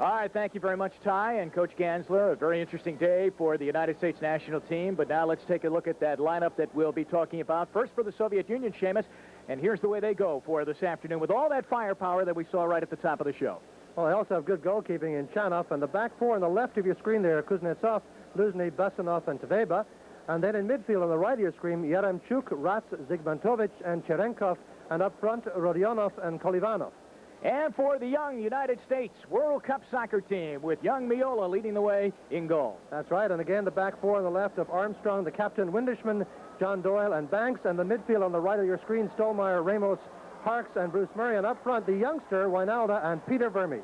All right, thank you very much, Ty and Coach Gansler. A very interesting day for the United States national team. But now let's take a look at that lineup that we'll be talking about. First for the Soviet Union, Seamus. And here's the way they go for this afternoon with all that firepower that we saw right at the top of the show. Well, they also have good goalkeeping in Chanov. And the back four on the left of your screen there, Kuznetsov, Luzhny, Bessonov, and Цвейба. And then in midfield on the right of your screen, Yaремчук, Rats, Zygmantovich, and Черенков. And up front, Rodionov and Колыванов. And for the young United States World Cup soccer team with young Meola leading the way in goal. That's right. And again, the back four on the left of Armstrong, the captain, Windischmann, John Doyle, and Banks. And the midfield on the right of your screen, Stollmeyer, Ramos, Harkes, and Bruce Murray. And up front, the youngster, Wynalda, and Peter Vermes.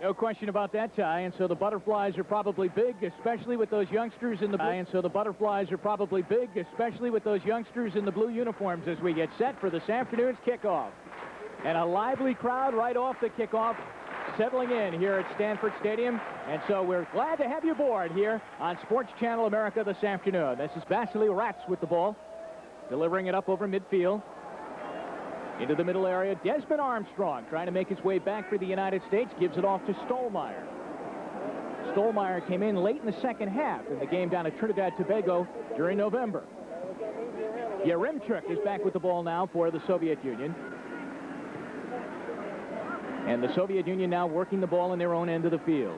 No question about that, Ty. And so the butterflies are probably big, especially with those youngsters in the blue. And so the butterflies are probably big, especially with those youngsters in the blue uniforms as we get set for this afternoon's kickoff. And a lively crowd right off the kickoff settling in here at Stanford Stadium. And so we're glad to have you aboard here on Sports Channel America this afternoon. This is Vasily Rats with the ball, delivering it up over midfield. Into the middle area, Desmond Armstrong trying to make his way back for the United States, gives it off to Stollmeyer. Stollmeyer came in late in the second half in the game down at Trinidad Tobago during November. Yaремчук is back with the ball now for the Soviet Union. And the Soviet Union now working the ball in their own end of the field.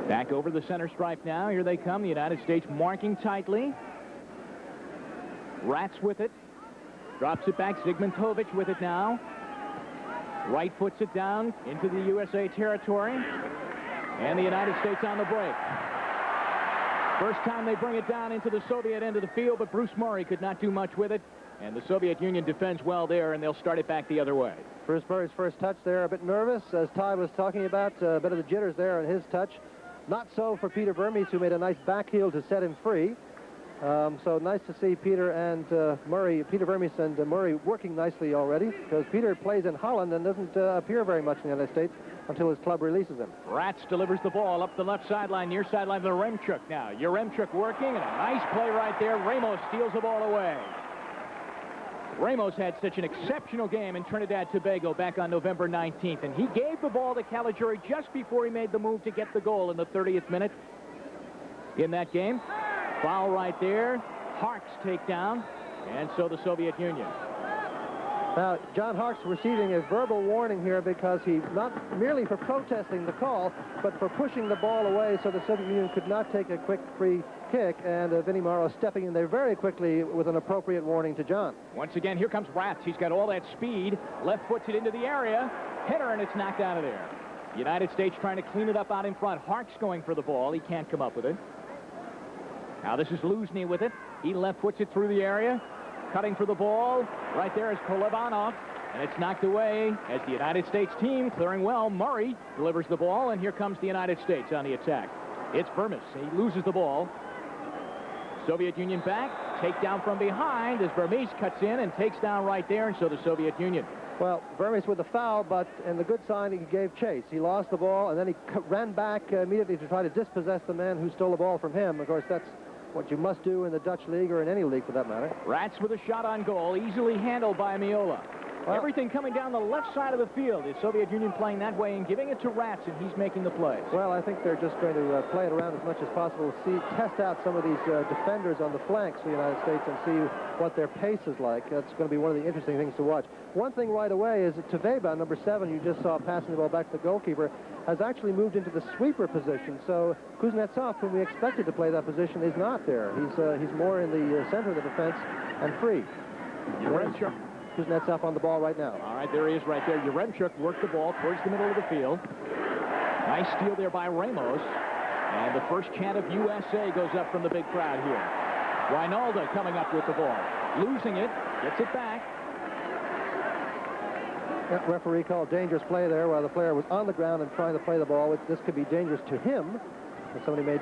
Back over the center stripe now. Here they come. The United States marking tightly. Rats with it. Drops it back. Zygmantovich with it now. Right puts it down into the USA territory. And the United States on the break. First time they bring it down into the Soviet end of the field, but Bruce Murray could not do much with it. And the Soviet Union defends well there, and they'll start it back the other way. Bruce Murray's first touch there, a bit nervous, as Ty was talking about. A bit of the jitters there in his touch. Not so for Peter Vermes, who made a nice back heel to set him free. So nice to see Peter and Peter Vermes and Murray working nicely already, because Peter plays in Holland and doesn't appear very much in the United States until his club releases him. Rats delivers the ball up the left sideline, near sideline to Yaремчук now. Yaремчук working, and a nice play right there. Ramos steals the ball away. Ramos had such an exceptional game in Trinidad Tobago back on November 19th, and he gave the ball to Caligiuri just before he made the move to get the goal in the 30th minute in that game. Foul right there. Harkes takedown, and so the Soviet Union. Now, John Harkes receiving a verbal warning here because he, not merely for protesting the call, but for pushing the ball away so the Soviet Union could not take a quick free kick, and Vinnie Morrow stepping in there very quickly with an appropriate warning to John. Once again, here comes Rats. He's got all that speed. Left puts it into the area. Header, and it's knocked out of there. United States trying to clean it up out in front. Harkes going for the ball. He can't come up with it. Now this is Luzhny with it. He left puts it through the area. Cutting for the ball. Right there is Kolovanov. And it's knocked away as the United States team clearing well. Murray delivers the ball, and here comes the United States on the attack. It's Vermes. He loses the ball. Soviet Union back. Takedown from behind as Vermes cuts in and takes down right there, and so the Soviet Union. Well, Vermes with the foul, but in the good sign, he gave chase. He lost the ball, and then he ran back immediately to try to dispossess the man who stole the ball from him. Of course, that's what you must do in the Dutch league, or in any league for that matter. Rats with a shot on goal, easily handled by Meola. Well, everything coming down the left side of the field. The Soviet Union playing that way and giving it to Rats, and he's making the plays. Well, I think they're just going to play it around as much as possible, test out some of these defenders on the flanks for the United States and see what their pace is like. That's going to be one of the interesting things to watch. One thing right away is that Цвейба, number 7, you just saw passing the ball back to the goalkeeper, has actually moved into the sweeper position. So Kuznetsov, whom we expected to play that position, is not there. He's more in the center of the defense and free. Yaремчук. Kuznetsov on the ball right now. All right, there he is right there. Yaремчук worked the ball towards the middle of the field. Nice steal there by Ramos. And the first chant of USA goes up from the big crowd here. Wynalda coming up with the ball. Losing it, gets it back. That referee called dangerous play there while the player was on the ground and trying to play the ball. This could be dangerous to him. And somebody may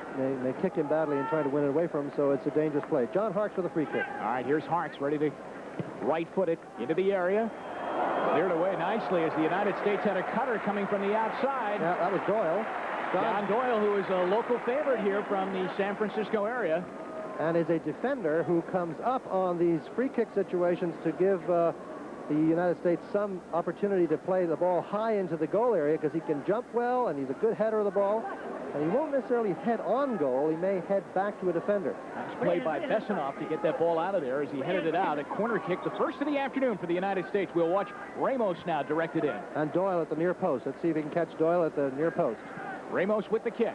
kick him badly and try to win it away from him, so it's a dangerous play. John Harkes with a free kick. All right, here's Harkes ready to right-foot it into the area. Cleared away nicely as the United States had a cutter coming from the outside. Yeah, that was Doyle. John Doyle, who is a local favorite here from the San Francisco area. And is a defender who comes up on these free kick situations to give the United States some opportunity to play the ball high into the goal area because he can jump well and he's a good header of the ball. And he won't necessarily head on goal. He may head back to a defender. Nice play by Bessonov to get that ball out of there as he headed it out. A corner kick, the first of the afternoon for the United States. We'll watch Ramos now directed in. And Doyle at the near post. Let's see if he can catch Doyle at the near post. Ramos with the kick.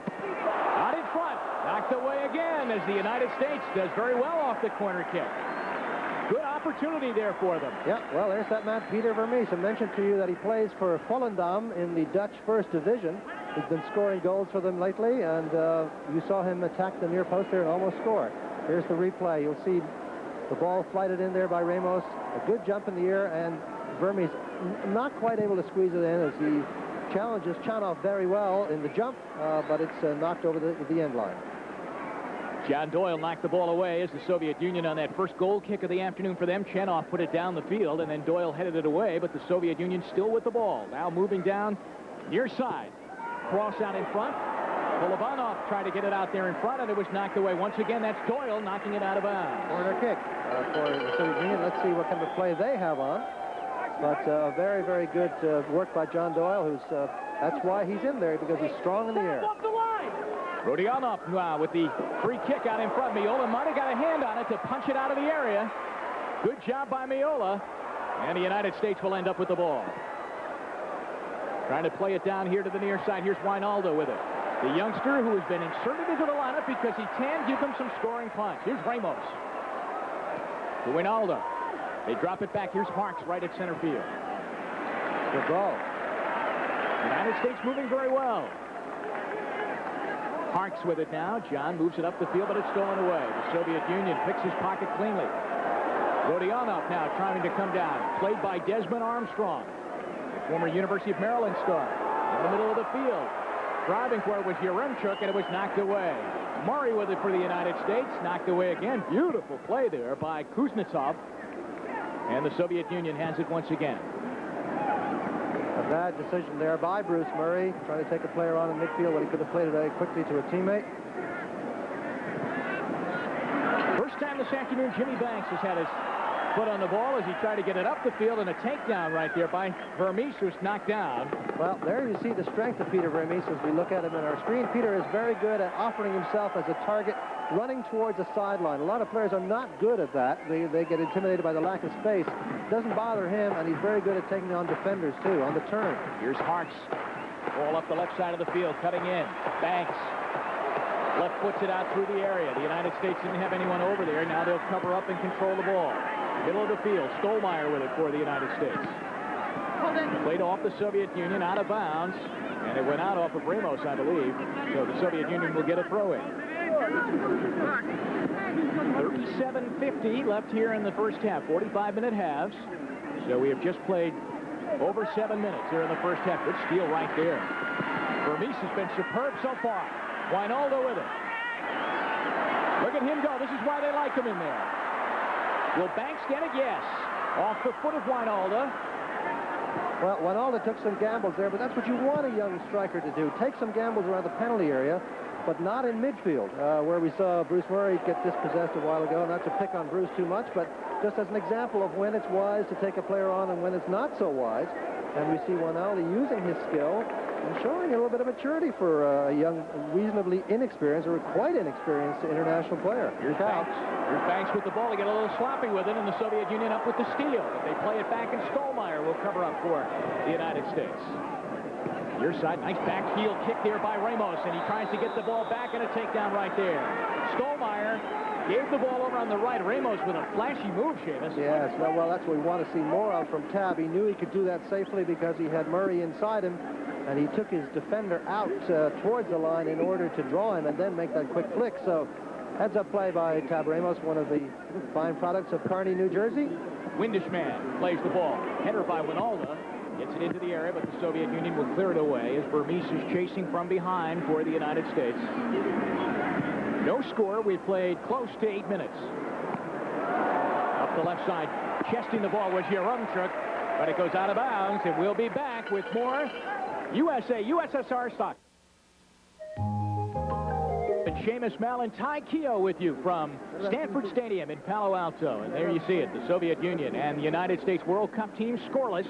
Out in front. Knocked away again as the United States does very well off the corner kick. Good opportunity there for them. Yeah, well, there's that man, Peter Vermes. I mentioned to you that he plays for Volendam in the Dutch First Division. He's been scoring goals for them lately, and you saw him attack the near post there and almost score. Here's the replay. You'll see the ball flighted in there by Ramos. A good jump in the air, and Vermes not quite able to squeeze it in as he challenges Chanov very well in the jump, but it's knocked over the end line. John Doyle knocked the ball away as the Soviet Union on that first goal kick of the afternoon for them. Chanov put it down the field, and then Doyle headed it away, but the Soviet Union still with the ball. Now moving down near side. Cross out in front. Kolovanov tried to get it out there in front, and it was knocked away. Once again, that's Doyle knocking it out of bounds. Corner kick for the Soviet Union. Let's see what kind of play they have on. But very, very good work by John Doyle, who's that's why he's in there, because he's strong in the air. Rodionov with the free kick out in front. Meola might have got a hand on it to punch it out of the area. Good job by Meola. And the United States will end up with the ball. Trying to play it down here to the near side. Here's Wynalda with it. The youngster who has been inserted into the lineup because he can give them some scoring punch. Here's Ramos. To Wynalda. They drop it back. Here's Harkes right at center field. Good ball. United States moving very well. Harkes with it now. John moves it up the field, but it's stolen away. The Soviet Union picks his pocket cleanly. Rodionov now trying to come down. Played by Desmond Armstrong, the former University of Maryland star. In the middle of the field. Driving for it was Yaремчук, and it was knocked away. Murray with it for the United States. Knocked away again. Beautiful play there by Kuznetsov. And the Soviet Union has it once again. A bad decision there by Bruce Murray, trying to take a player on in midfield when he could have played it quickly to a teammate. First time this afternoon, Jimmy Banks has had his foot on the ball as he tried to get it up the field, and a takedown right there by Vermes, who's knocked down. Well, there you see the strength of Peter Vermes as we look at him in our screen. Peter is very good at offering himself as a target, running towards a sideline. A lot of players are not good at that. They get intimidated by the lack of space. Doesn't bother him, and he's very good at taking on defenders, too, on the turn. Here's Harkes. Ball up the left side of the field, cutting in. Banks. Left puts it out through the area. The United States didn't have anyone over there. Now they'll cover up and control the ball. Middle of the field. Stollmeyer with it for the United States. Played off the Soviet Union, out of bounds, and it went out off of Ramos, I believe. So the Soviet Union will get a throw in. 37:50 left here in the first half. 45-minute halves. So we have just played over 7 minutes here in the first half. Good steal right there. Vermes has been superb so far. Wynalda with it. Look at him go. This is why they like him in there. Will Banks get it? Yes. Off the foot of Wynalda. Well, Wynalda took some gambles there, but that's what you want a young striker to do. Take some gambles around the penalty area, but not in midfield, where we saw Bruce Murray get dispossessed a while ago. Not to pick on Bruce too much, but just as an example of when it's wise to take a player on and when it's not so wise. And we see Wynalda using his skill and showing a little bit of maturity for a young, reasonably inexperienced or quite inexperienced international player. Here's Banks. Here's Banks with the ball. They get a little sloppy with it, and the Soviet Union up with the steal. But they play it back, and Stollmeyer will cover up for the United States. Near side, nice back heel kick there by Ramos, and he tries to get the ball back, and a takedown right there. Stollmeyer gave the ball over on the right. Ramos with a flashy move, Seamus. Yes, well, that's what we want to see more of from Tab. He knew he could do that safely because he had Murray inside him, and he took his defender out towards the line in order to draw him and then make that quick flick. So, heads-up play by Tab Ramos, one of the fine products of Kearney, New Jersey. Windischmann plays the ball. Header by Wynalda. Gets it into the area, but the Soviet Union will clear it away as Vermes is chasing from behind for the United States. No score. We've played close to 8 minutes. Up the left side, chesting the ball was Yaремчук, but it goes out of bounds, and we'll be back with more USA, USSR stock. And Seamus Malin, Ty Keogh with you from Stanford Stadium in Palo Alto. And there you see it, the Soviet Union and the United States World Cup team scoreless.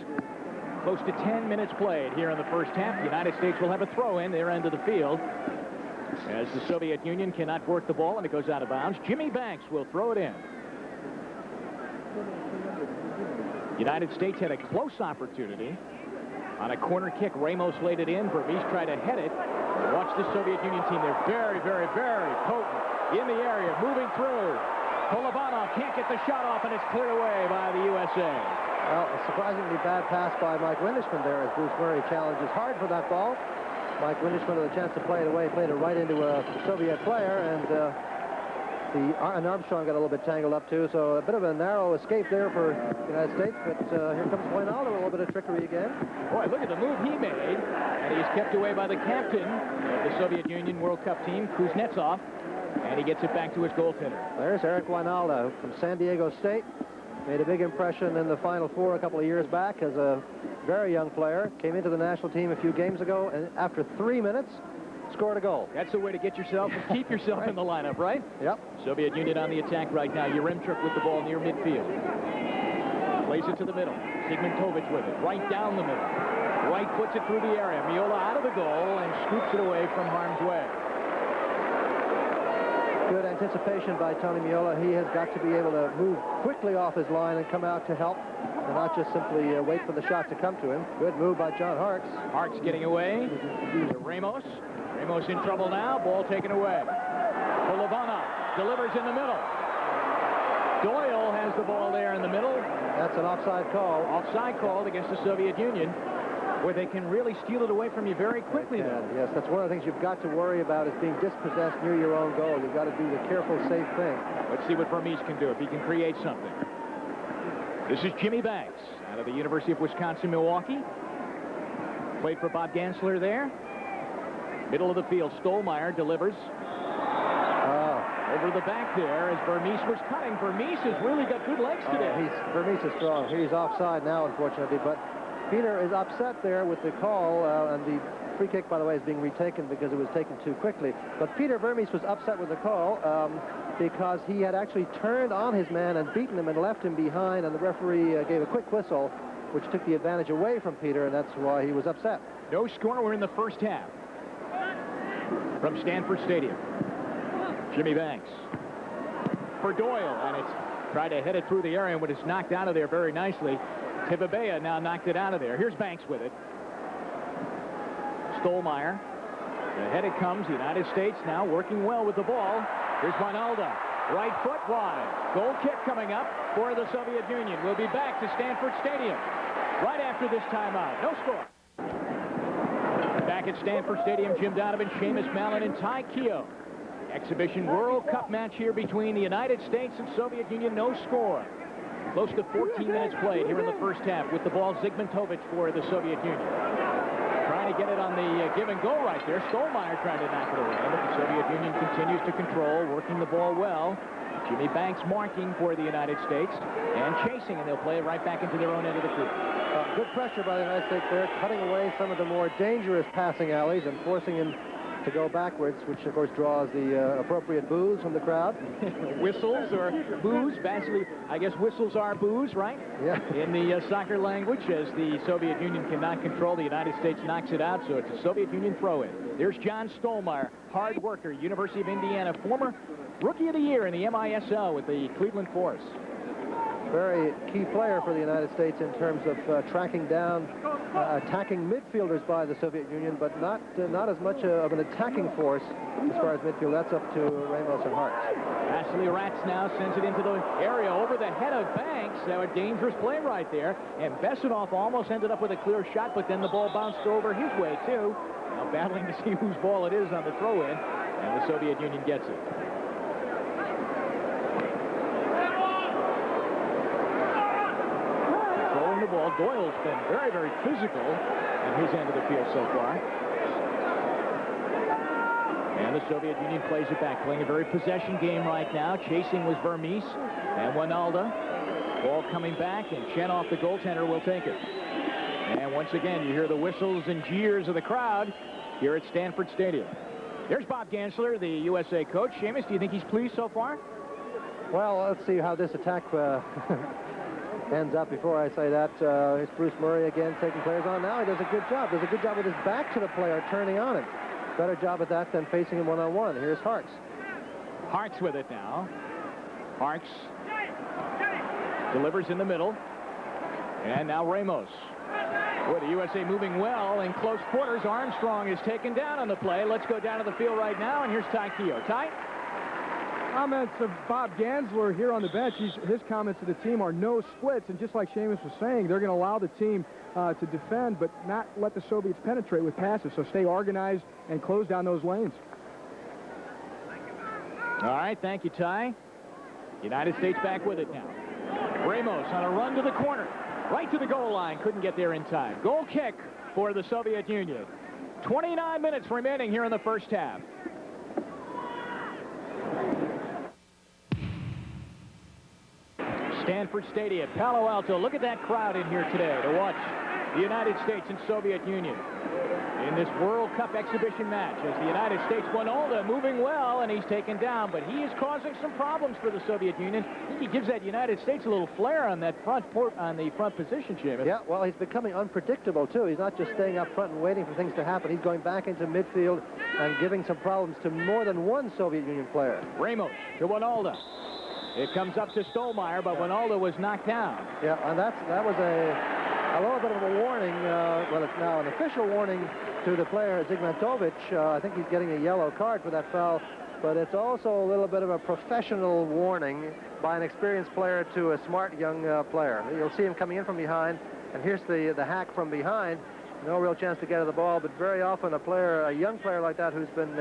Close to 10 minutes played here in the first half. The United States will have a throw in their end of the field, as the Soviet Union cannot work the ball and it goes out of bounds. Jimmy Banks will throw it in. United States had a close opportunity. On a corner kick, Ramos laid it in. Vermes tried to head it. Watch the Soviet Union team. They're very, very, very potent in the area, moving through. Kolovanov can't get the shot off, and it's cleared away by the USA. Well, a surprisingly bad pass by Mike Windischmann there as Bruce Murray challenges hard for that ball. Mike Windischmann with a chance to play it away, played it right into a Soviet player, and Armstrong got a little bit tangled up too, so a bit of a narrow escape there for the United States, but here comes Wynalda with a little bit of trickery again. Boy, look at the move he made, and he's kept away by the captain of the Soviet Union World Cup team, Kuznetsov, and he gets it back to his goaltender. There's Eric Wynalda from San Diego State. Made a big impression in the Final Four a couple of years back as a very young player. Came into the national team a few games ago, and after 3 minutes, scored a goal. That's the way to get yourself and keep yourself right in the lineup, right? Yep. Soviet Union on the attack right now. Yaремчук with the ball near midfield. Plays it to the middle. Zıgmantович with it. Right down the middle. Right puts it through the area. Meola out of the goal and scoops it away from harm's way. Good anticipation by Tony Meola. He has got to be able to move quickly off his line and come out to help, and not just simply wait for the shot to come to him. Good move by John Harkes. Harkes getting away to Ramos. Ramos in trouble now. Ball taken away. Kolovanov delivers in the middle. Doyle has the ball there in the middle. That's an offside call. Offside called against the Soviet Union, where they can really steal it away from you very quickly, though. Yes, that's one of the things you've got to worry about, is being dispossessed near your own goal. You've got to do the careful, safe thing. Let's see what Vermes can do, if he can create something. This is Jimmy Banks out of the University of Wisconsin-Milwaukee. Played for Bob Gansler there. Middle of the field, Stollmeyer delivers. Over the back there as Vermes was cutting. Vermes has really got good legs today. Vermes is strong. He's offside now, unfortunately, but Peter is upset there with the call, and the free kick, by the way, is being retaken because it was taken too quickly. But Peter Vermes was upset with the call because he had actually turned on his man and beaten him and left him behind, and the referee gave a quick whistle, which took the advantage away from Peter, and that's why he was upset. No score. We're in the first half. From Stanford Stadium, Jimmy Banks for Doyle, and it's tried to head it through the area, but it's knocked out of there very nicely. Tibabea now knocked it out of there. Here's Banks with it. Stollmeyer. Ahead it comes. The United States now working well with the ball. Here's Wynalda. Right foot wide. Goal kick coming up for the Soviet Union. We'll be back to Stanford Stadium right after this timeout. No score. Back at Stanford Stadium, Jim Donovan, Seamus Malin, and Ty Keogh. Exhibition World Cup match here between the United States and Soviet Union. No score. Close to 14 minutes played here in the first half. With the ball, Zıgmantович for the Soviet Union. Trying to get it on the give and go right there. Stollmeyer trying to knock it away. But the Soviet Union continues to control, working the ball well. Jimmy Banks marking for the United States and chasing, and they'll play it right back into their own end of the field. Good pressure by the United States there, cutting away some of the more dangerous passing alleys and forcing him to go backwards, which of course draws the appropriate boos from the crowd. Whistles or boos. Basically, I guess whistles are boos, right? Yeah. In the soccer language, as the Soviet Union cannot control, the United States knocks it out, so it's a Soviet Union throw-in. There's John Stollmeyer, hard worker, University of Indiana, former Rookie of the Year in the MISL with the Cleveland Force. Very key player for the United States in terms of tracking down, attacking midfielders by the Soviet Union, but not as much of an attacking force as far as midfield. That's up to Ramos and Harkes. Ashley Ratz now sends it into the area over the head of Banks. A dangerous play right there. And Bessonov almost ended up with a clear shot, but then the ball bounced over his way, too. Now battling to see whose ball it is on the throw-in, and the Soviet Union gets it. The ball. Doyle's been very, very physical in his end of the field so far. And the Soviet Union plays it back, playing a very possession game right now. Chasing was Vermes and Wynalda. Ball coming back, and Chanov, the goaltender, will take it. And once again, you hear the whistles and jeers of the crowd here at Stanford Stadium. Here's Bob Gansler, the USA coach. Seamus, do you think he's pleased so far? Well, let's see how this attack ends up before I say that. Here's Bruce Murray again taking players on. Now he does a good job. Does a good job with his back to the player, turning on him. Better job at that than facing him one-on-one. Here's Harkes. Harkes with it now. Harkes delivers in the middle. And now Ramos. Boy, the USA moving well in close quarters. Armstrong is taken down on the play. Let's go down to the field right now, and here's Ty Keogh. Ty? Comments of Bob Gansler here on the bench. His comments to the team are no splits, and just like Seamus was saying, they're going to allow the team to defend, but not let the Soviets penetrate with passes, so stay organized and close down those lanes. All right, thank you, Ty. United States back with it now. Ramos on a run to the corner. Right to the goal line. Couldn't get there in time. Goal kick for the Soviet Union. 29 minutes remaining here in the first half. Stanford Stadium, Palo Alto. Look at that crowd in here today to watch the United States and Soviet Union in this World Cup exhibition match, as the United States, Wynalda moving well, and he's taken down, but he is causing some problems for the Soviet Union. I think he gives that United States a little flair on that front position, Jim. Yeah, well, he's becoming unpredictable, too. He's not just staying up front and waiting for things to happen. He's going back into midfield and giving some problems to more than one Soviet Union player. Ramos to Wynalda. It comes up to Stollmeyer, but Wynalda was knocked down. Yeah, and that was a little bit of a warning. Well, it's now an official warning to the player, Zygmantovich. I think he's getting a yellow card for that foul, but it's also a little bit of a professional warning by an experienced player to a smart young player. You'll see him coming in from behind, and here's the hack from behind. No real chance to get at the ball, but very often a young player like that who's been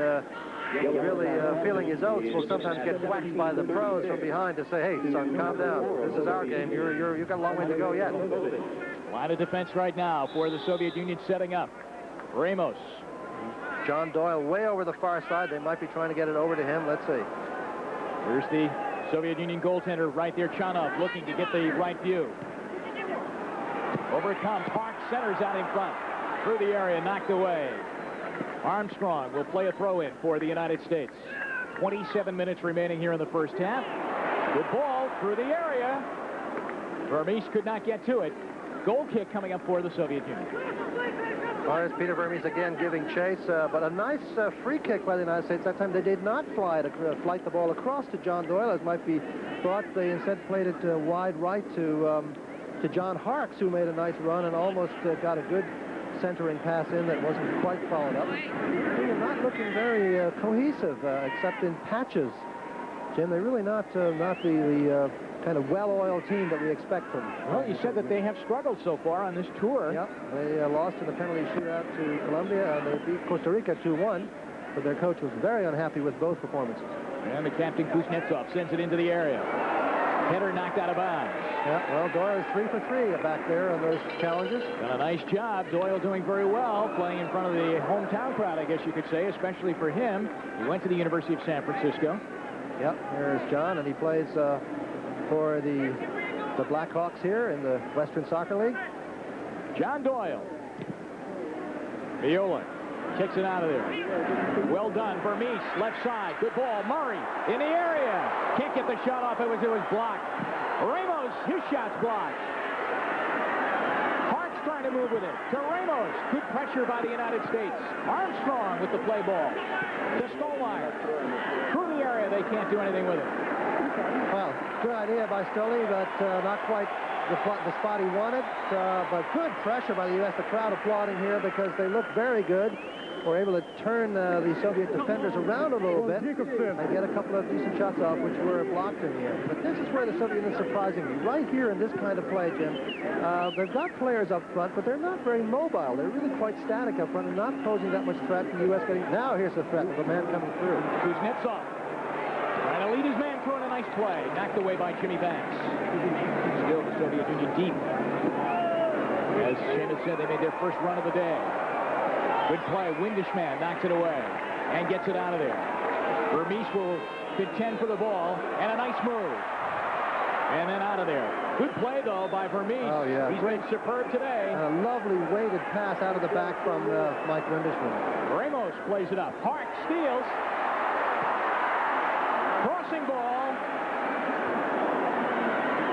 really feeling his oats will sometimes get whacked by the pros from behind to say, hey, son, calm down. This is our game. You've got a long way to go yet. Line of defense right now for the Soviet Union setting up. Ramos. John Doyle way over the far side. They might be trying to get it over to him. Let's see. Here's the Soviet Union goaltender right there, Chanov, looking to get the right view. Over it comes. Harkes centers out in front. Through the area, knocked away. Armstrong will play a throw-in for the United States. 27 minutes remaining here in the first half. Good ball through the area. Vermes could not get to it. Goal kick coming up for the Soviet Union. Well, there's Peter Vermes again giving chase, but a nice free kick by the United States. That time they did not flight the ball across to John Doyle, as might be thought. They instead played it wide right to John Harkes, who made a nice run and almost got a good centering pass in that wasn't quite followed up. They're not looking very cohesive, except in patches. Jim, they're really not the kind of well-oiled team that we expect from them. Well, you said that they have struggled so far on this tour. Yep, they lost in the penalty shootout to Colombia, and they beat Costa Rica 2-1, but their coach was very unhappy with both performances. And the captain, Kuznetsov, sends it into the area. Header knocked out of bounds. Yeah, well, Doyle is 3 for 3 back there on those challenges. Done a nice job. Doyle doing very well, playing in front of the hometown crowd, I guess you could say, especially for him. He went to the University of San Francisco. Yep, there's John, and he plays for the Blackhawks here in the Western Soccer League. John Doyle. Meola kicks it out of there. Well done. Vermes, left side. Good ball. Murray in the area. Can't get the shot off. It was blocked. Ramos, his shot's blocked. Harkes trying to move with it. To Ramos. Good pressure by the United States. Armstrong with the play ball. To Stollmeyer. Through the area. They can't do anything with it. Well, good idea by Stolley, but not quite the spot he wanted. But good pressure by the U.S. The crowd applauding here because they look very good. Were able to turn the Soviet defenders around a little bit and get a couple of decent shots off, which were blocked in the end. But this is where the Soviet Union is surprising me. Right here in this kind of play, Jim, they've got players up front, but they're not very mobile. They're really quite static up front and not posing that much threat to the U.S. getting... Now here's the threat of a man coming through. Kuznetsov trying to lead his man through in a nice play. Knocked away by Jimmy Banks. Still the Soviet Union deep. As Seamus said, they made their first run of the day. Good play. Windischmann knocks it away and gets it out of there. Vermes will contend for the ball, and a nice move. and then out of there. Good play, though, by Vermes. Oh, yeah. He's been superb today. And a lovely weighted pass out of the back from Mike Windischmann. Ramos plays it up. Harkes steals. Crossing ball.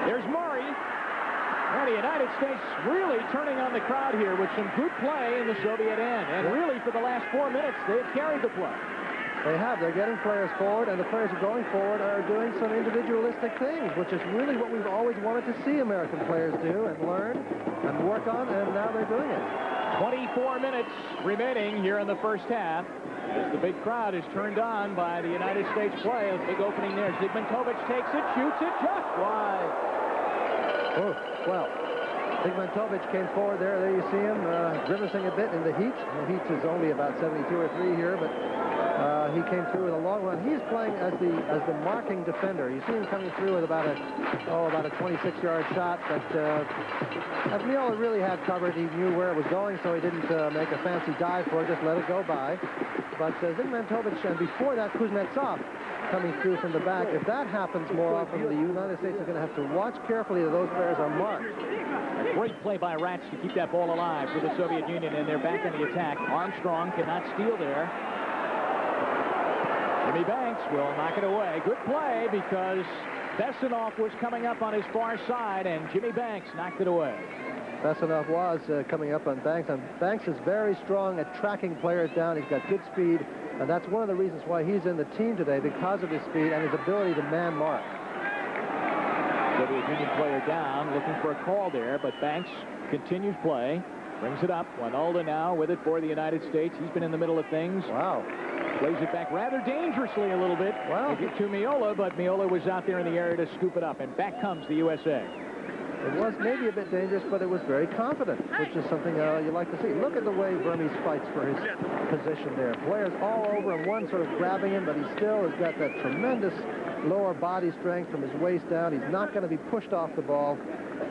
There's Murray. And the United States really turning on the crowd here with some good play in the Soviet end. And really, for the last 4 minutes, they've carried the play. They have. They're getting players forward, and the players going forward are doing some individualistic things, which is really what we've always wanted to see American players do and learn and work on, and now they're doing it. 24 minutes remaining here in the first half as the big crowd is turned on by the United States play. A big opening there. Zygmuntovich takes it, shoots it just wide. Oh, well, Zygmuntovich came forward there. There you see him grimacing a bit in the heat. The heat is only about 72 or 3 here, but he came through with a long run. He's playing as the marking defender. You see him coming through with about a 26-yard shot, but Meola really had covered. He knew where it was going, so he didn't make a fancy dive for it, just let it go by. But Zygmuntovich, and before that, Kuznetsov coming through from the back. If that happens more often, the United States is going to have to watch carefully that those players are marked. A great play by Rats to keep that ball alive for the Soviet Union, and they're back on the attack. Armstrong cannot steal there. Jimmy Banks will knock it away. Good play because Bessonov was coming up on his far side, and Jimmy Banks knocked it away. Bessonov was coming up on Banks, and Banks is very strong at tracking players down. He's got good speed, and that's one of the reasons why he's in the team today, because of his speed and his ability to man mark. Soviet Union player down, looking for a call there, but Banks continues play, brings it up. Wynalda now with it for the United States. He's been in the middle of things. Wow. Plays it back rather dangerously a little bit. Wow. To Meola, but Meola was out there in the area to scoop it up, and back comes the USA. It was maybe a bit dangerous, but it was very confident, which is something you like to see. Look at the way Vermes fights for his position there. Players all over him, one sort of grabbing him, but he still has got that tremendous lower body strength from his waist down. He's not going to be pushed off the ball.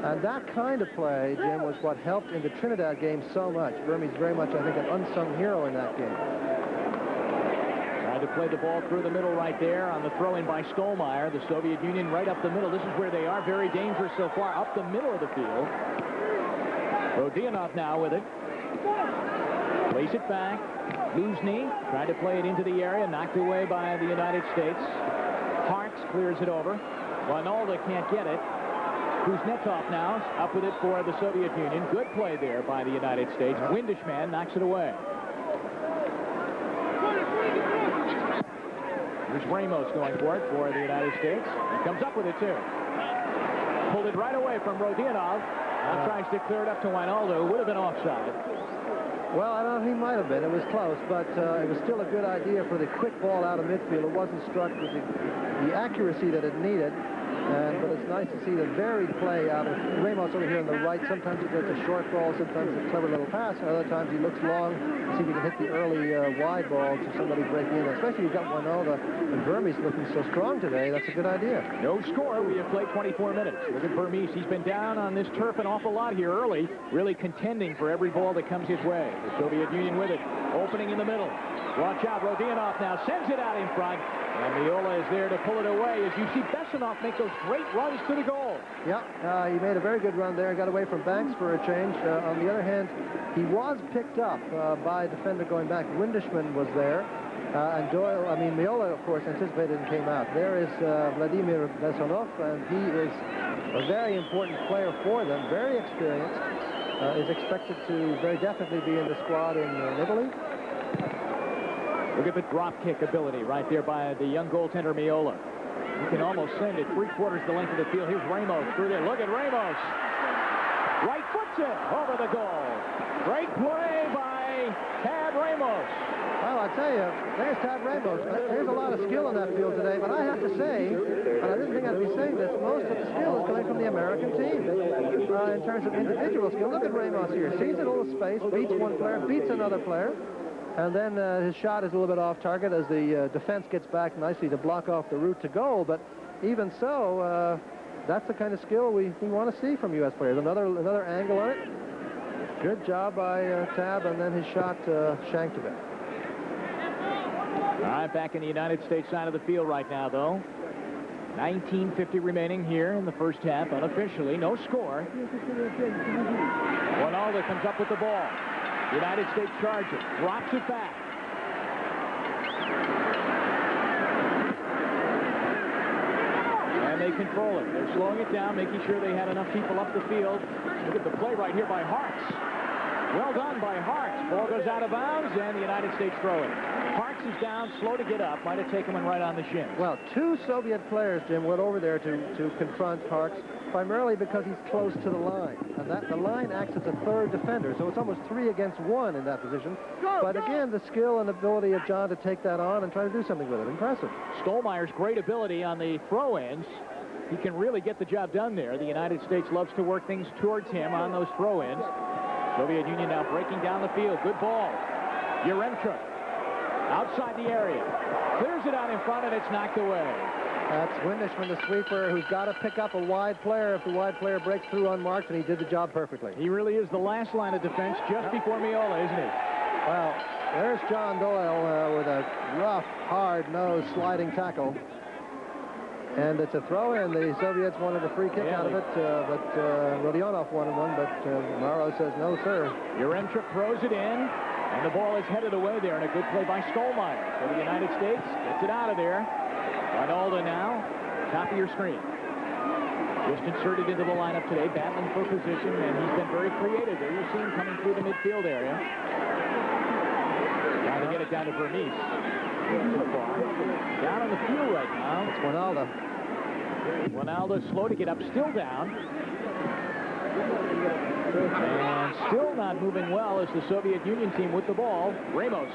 And that kind of play, Jim, was what helped in the Trinidad game so much. Vermes very much, I think, an unsung hero in that game. To play the ball through the middle right there on the throw-in by Stollmeyer. The Soviet Union right up the middle. This is where they are. Very dangerous so far, up the middle of the field. Rodionov now with it. Plays it back. Luzhny tried to play it into the area, knocked away by the United States. Harkes clears it over. Wynalda can't get it. Kuznetsov now up with it for the Soviet Union. Good play there by the United States. Windischmann knocks it away. Here's Ramos going for it for the United States. He comes up with it, too. Pulled it right away from Rodionov. Now tries to clear it up to Wynalda, who would have been offside. Well, I don't know, he might have been. It was close, but it was still a good idea for the quick ball out of midfield. It wasn't struck with the accuracy that it needed. But it's nice to see the varied play out of Ramos over here on the right. Sometimes he does a short ball, sometimes a clever little pass, and other times he looks long to see if he can hit the early wide ball to somebody breaking in. Especially you've got Wynalda and Vermes looking so strong today. That's a good idea. No score. We have played 24 minutes. Look at Vermes. He's been down on this turf an awful lot here early, really contending for every ball that comes his way. The Soviet Union with it. Opening in the middle. Watch out. Rodionov now sends it out in front. And Meola is there to pull it away as you see Bessonov make those great runs to the goal. Yeah, he made a very good run there. Got away from Banks for a change. On the other hand, he was picked up by a defender going back. Windischmann was there. And Meola, of course, anticipated and came out. There is Vladimir Bessonov, and he is a very important player for them, very experienced. Is expected to very definitely be in the squad in Italy. Look at the drop kick ability right there by the young goaltender Meola. You can almost send it 3/4 the length of the field. Here's Ramos through there. Look at Ramos. Right foots it over the goal. Great play by Tad Ramos. Well, I tell you, there's Tad Ramos. There's a lot of skill in that field today, but I have to say, and I didn't think I'd be saying this, most of the skill is coming from the American team. In terms of individual skill, look at Ramos here. Sees a little space, beats one player, beats another player. And then his shot is a little bit off target as the defense gets back nicely to block off the route to goal. But even so, that's the kind of skill we want to see from U.S. players. Another angle on it. Good job by Tab, and then his shot shanked a bit. All right, back in the United States side of the field right now, though. 19:50 remaining here in the first half, unofficially. No score. Wynalda comes up with the ball. United States charges. Drops it back. And they control it. They're slowing it down, making sure they had enough people up the field. Look at the play right here by Harkes. Well done by Harkes. Ball goes out of bounds, and the United States throw it. Harkes is down, slow to get up. Might have taken him right on the shin. Well, 2 Soviet players, Jim, went over there to confront Harkes, primarily because he's close to the line. And the line acts as a third defender, so it's almost 3 against 1 in that position. But again, the skill and ability of John to take that on and try to do something with it. Impressive. Stollmeyer's great ability on the throw-ins. He can really get the job done there. The United States loves to work things towards him on those throw-ins. Soviet Union now breaking down the field. Good ball. Yaремчук outside the area. Clears it out in front, and it's knocked away. That's Windischmann, the sweeper, who's got to pick up a wide player if the wide player breaks through unmarked, and he did the job perfectly. He really is the last line of defense just before Meola, isn't he? Well, there's John Doyle with a rough, hard-nosed sliding tackle. And it's a throw-in. The Soviets wanted a free kick out of it, but Rodionov wanted one, but Morrow says no, sir. Yaремчук throws it in, and the ball is headed away there, and a good play by Stollmeyer. So the United States gets it out of there. Wynalda now, top of your screen. Just inserted into the lineup today, battling for position, and he's been very creative there. You see him coming through the midfield area. Trying to get it down to Vermes. So far. Down on the field right now. It's Wynalda. Wynalda slow to get up, still down. And still not moving well is the Soviet Union team with the ball. Ramos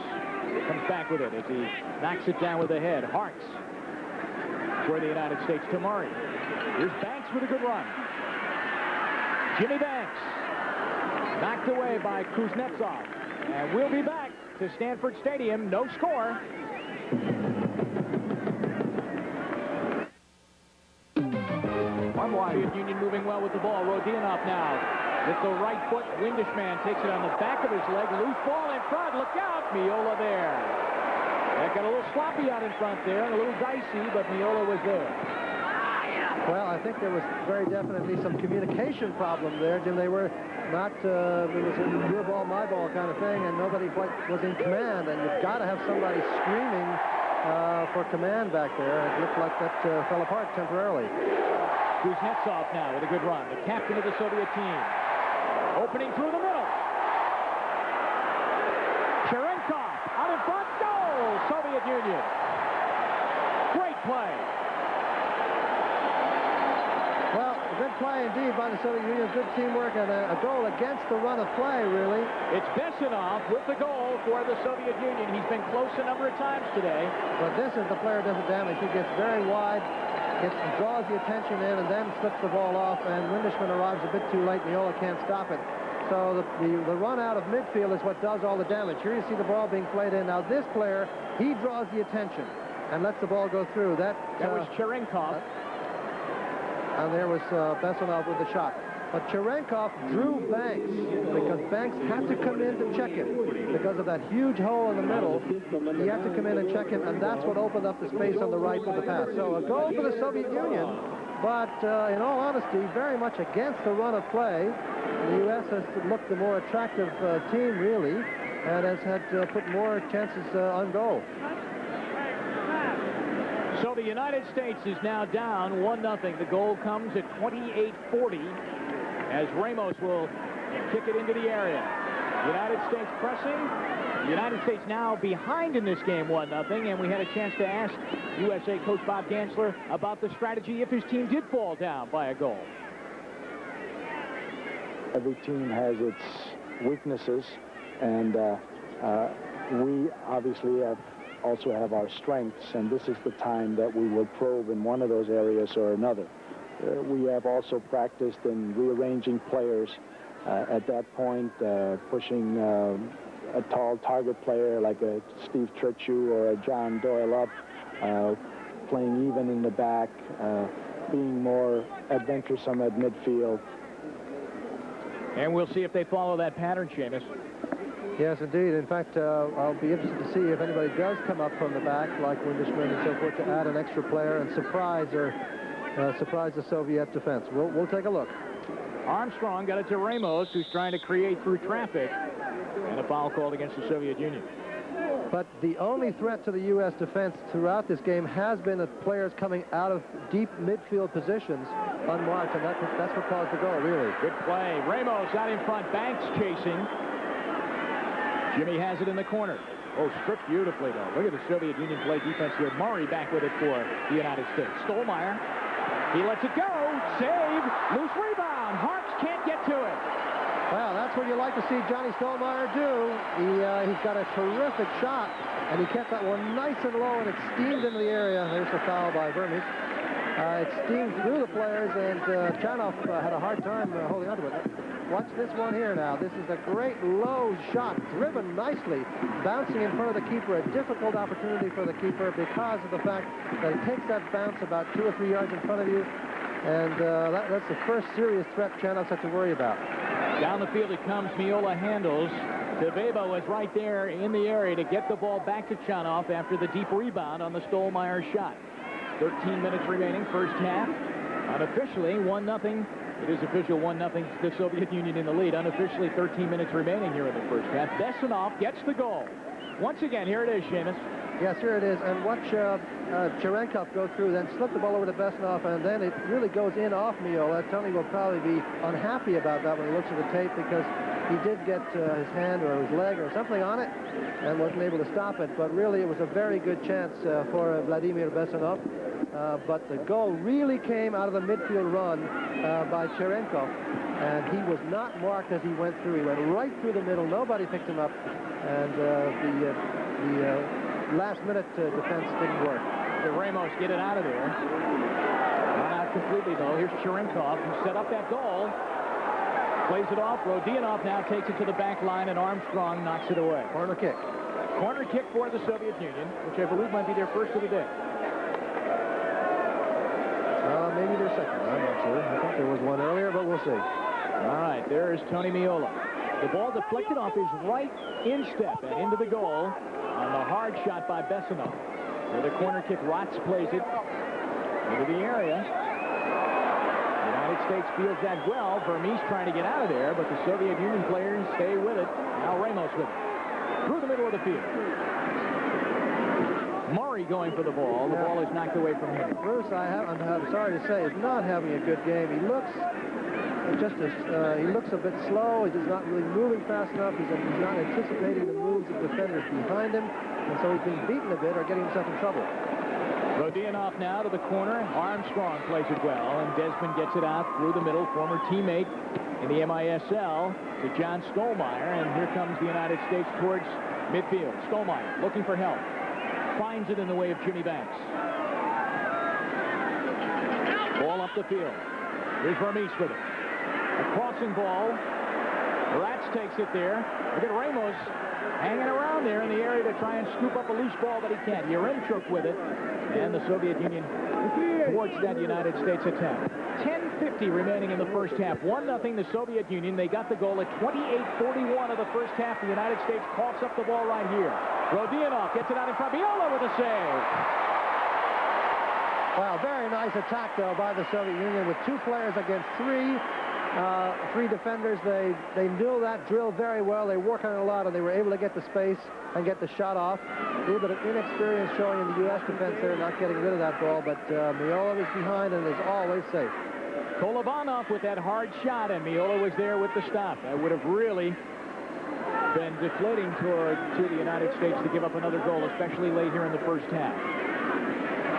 comes back with it as he knocks it down with the head. Harkes for the United States to Murray. Here's Banks with a good run. Jimmy Banks knocked away by Kuznetsov. And we'll be back to Stanford Stadium. No score. Soviet Union moving well with the ball. Rodionov now with the right foot. Windischmann takes it on the back of his leg. Loose ball in front. Look out. Meola there. That got a little sloppy out in front there and a little dicey, but Meola was there. Well, I think there was very definitely some communication problem there, Jim. They were not, it was a your ball, my ball kind of thing, and nobody quite was in command, and you've got to have somebody screaming for command back there. It looked like that fell apart temporarily. Kuznetsov now with a good run. The captain of the Soviet team. Opening through the middle. Черенков out in front. Goal! Soviet Union. Great play. Well, a good play indeed by the Soviet Union. Good teamwork and a goal against the run of play, really. It's Bessonov with the goal for the Soviet Union. He's been close a number of times today. But this is the player who does the damage. He gets very wide. Draws the attention in and then slips the ball off, and Windischmann arrives a bit too late. Meola can't stop it. So the run out of midfield is what does all the damage. Here you see the ball being played in. Now this player, he draws the attention and lets the ball go through. That was Cherenkov. And there was Bessonov with the shot. But Cherenkov drew Banks because Banks had to come in to check him. Because of that huge hole in the middle, he had to come in and check him, and that's what opened up the space on the right for the pass. So a goal for the Soviet Union, but in all honesty, very much against the run of play. The U.S. has looked the more attractive team, really, and has had put more chances on goal. So the United States is now down 1-0. The goal comes at 28:40 as Ramos will kick it into the area. United States pressing. The United States now behind in this game 1-0, and we had a chance to ask USA coach Bob Gansler about the strategy if his team did fall down by a goal. Every team has its weaknesses, and we obviously also have our strengths, and this is the time that we will probe in one of those areas or another. We have also practiced in rearranging players at that point, pushing a tall target player like a Steve Trittschuh or a John Doyle up, playing even in the back, being more adventuresome at midfield. And we'll see if they follow that pattern, Seamus. Yes, indeed. In fact, I'll be interested to see if anybody does come up from the back, like Windischmann and so forth, to add an extra player and surprise the Soviet defense. We'll take a look. Armstrong got it to Ramos, who's trying to create through traffic, and a foul called against the Soviet Union. But the only threat to the U.S. defense throughout this game has been the players coming out of deep midfield positions unmarked, and that's what caused the goal, really. Good play. Ramos out in front. Banks chasing. Jimmy has it in the corner. Oh, stripped beautifully, though. Look at the Soviet Union play defense here. Murray back with it for the United States. Stollmeyer. He lets it go. Save. Loose rebound. Harkes can't get to it. Well, that's what you like to see Johnny Stollmeyer do. He's got a terrific shot, and he kept that one nice and low, and it steamed into the area. There's the foul by Vermes. It steamed through the players, and Chanov had a hard time holding onto it. Watch this one here now. This is a great low shot, driven nicely, bouncing in front of the keeper. A difficult opportunity for the keeper because of the fact that he takes that bounce about 2 or 3 yards in front of you, and that's the first serious threat Chanov's had to worry about. Down the field it comes. Meola handles. Cveiba was right there in the area to get the ball back to Chanov after the deep rebound on the Stollmeyer shot. 13 minutes remaining, first half. Unofficially, 1-0. It is official 1-0, the Soviet Union in the lead. Unofficially, 13 minutes remaining here in the first half. Bessonov gets the goal. Once again, here it is, Seamus. Yes, here it is. And watch Cherenkov go through, then slip the ball over to Bessonov, and then it really goes in off Meola. Tony will probably be unhappy about that when he looks at the tape, because he did get his hand or his leg or something on it and wasn't able to stop it. But really, it was a very good chance for Vladimir Bessonov. But the goal really came out of the midfield run by Cherenkov, and he was not marked as he went through. He went right through the middle. Nobody picked him up, and the last-minute defense didn't work. The Ramos get it out of there. Not out completely, though. Here's Cherenkov, who set up that goal. Plays it off. Rodionov now takes it to the back line, and Armstrong knocks it away. Corner kick. Corner kick for the Soviet Union, which I believe might be their first of the day. Maybe their second. I'm not sure. I think there was one earlier, but we'll see. All right, there's Tony Meola. The ball deflected off his right instep and into the goal on the hard shot by Bessonov. So the corner kick, Rotz plays it into the area. The United States feels that well. Vermes trying to get out of there, but the Soviet Union players stay with it. Now Ramos with it. Through the middle of the field. Murray going for the ball. The ball is knocked away from him. Bruce, I'm sorry to say, is not having a good game. He looks he looks a bit slow. He's not really moving fast enough. He's not anticipating the moves of defenders behind him, and so he's being beaten a bit or getting himself in trouble. Rodionov now to the corner. Armstrong plays it well, and Desmond gets it out through the middle. Former teammate in the MISL to John Stollmeyer, and here comes the United States towards midfield. Stollmeyer looking for help. Finds it in the way of Jimmy Banks. Ball up the field. Here's Vermes with it. A crossing ball. Rats takes it there. Look at Ramos hanging around there in the area to try and scoop up a loose ball, but he can't. Yaремчук with it. And the Soviet Union thwarts that United States attempt. 10:50 remaining in the first half. 1-0 the Soviet Union. They got the goal at 28:41 of the first half. The United States coughs up the ball right here. Rodionov gets it out in front. Meola with a save. Wow, very nice attack, though, by the Soviet Union with 2 players against 3. 3 defenders. They knew that drill very well. They worked on it a lot, and they were able to get the space and get the shot off. A little bit of inexperience showing in the U.S. defense there, not getting rid of that ball, but Meola was behind and is always safe. Kolovanov with that hard shot, and Meola was there with the stop. That would have really been deflating to the United States to give up another goal, especially late here in the first half.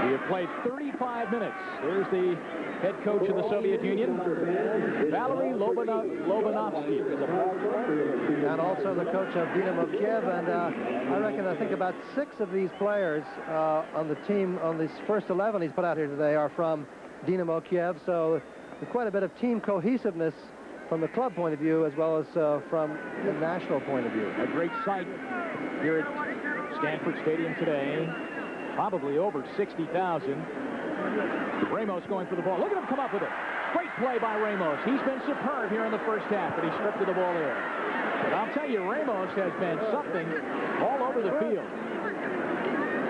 We have played 35 minutes. There's the head coach of the Soviet Union, Valery Lobanovsky. And also the coach of Dynamo Kiev. And I think about 6 of these players on the team, on this first 11 he's put out here today, are from Dynamo Kiev. So quite a bit of team cohesiveness from the club point of view, as well as from the national point of view. A great sight here at Stanford Stadium today. Probably over 60,000. Ramos going for the ball. Look at him come up with it. Great play by Ramos. He's been superb here in the first half, but he stripped of the ball there. But I'll tell you, Ramos has been something all over the field.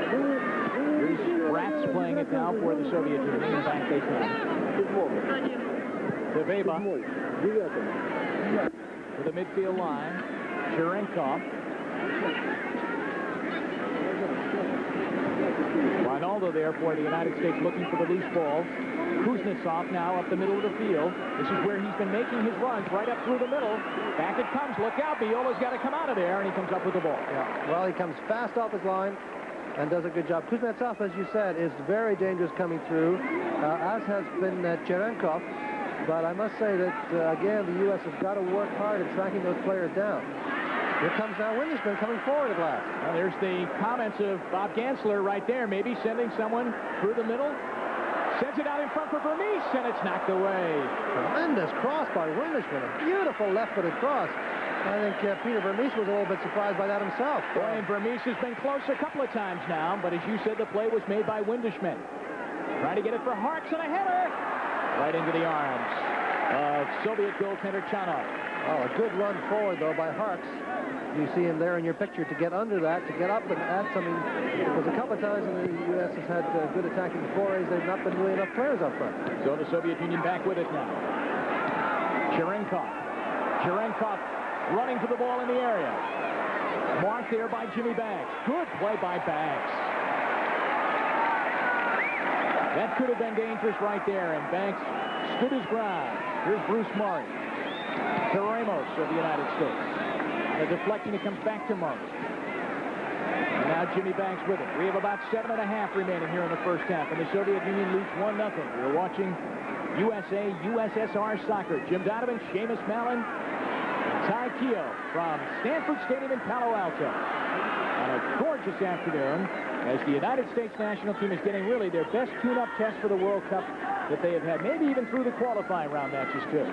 Here's Rats playing it now for the Soviet Union. And back they come. Cveyba to the midfield line. Черенков. Wynalda there for the United States looking for the loose ball. Kuznetsov now up the middle of the field. This is where he's been making his runs, right up through the middle. Back it comes. Look out. Meola's got to come out of there, and he comes up with the ball. Yeah. Well, he comes fast off his line and does a good job. Kuznetsov, as you said, is very dangerous coming through, as has been Cherenkov. But I must say that, again, the U.S. has got to work hard at tracking those players down. Here comes now Windischmann coming forward at last. Well, there's the comments of Bob Gansler right there, maybe sending someone through the middle. Sends it out in front for Vermes, and it's knocked away. Tremendous cross by Windischmann. A beautiful left-footed cross. I think Peter Vermes was a little bit surprised by that himself. Boy, and Vermes has been close a couple of times now, but as you said, the play was made by Windischmann. Trying to get it for Harkes, and a header right into the arms of Soviet goaltender Chanov. Oh, a good run forward, though, by Harkes. You see him there in your picture to get under that, to get up and add something. Because a couple of times when the U.S. has had good attacking forays, they've not been really enough players up front. So the Soviet Union back with it now. Cherenkov. Cherenkov running to the ball in the area. Marked there by Jimmy Banks. Good play by Banks. That could have been dangerous right there, and Banks stood his ground. Here's Bruce Murray to Ramos of the United States. The deflecting, it comes back to Murray. And now Jimmy Banks with it. We have about 7.5 remaining here in the first half, and the Soviet Union leads 1-0. We're watching USA USSR soccer. Jim Donovan, Seamus Mallon, Ty Keogh from Stanford Stadium in Palo Alto. On a gorgeous afternoon, as the United States national team is getting really their best tune-up test for the World Cup that they have had, maybe even through the qualifying round matches too.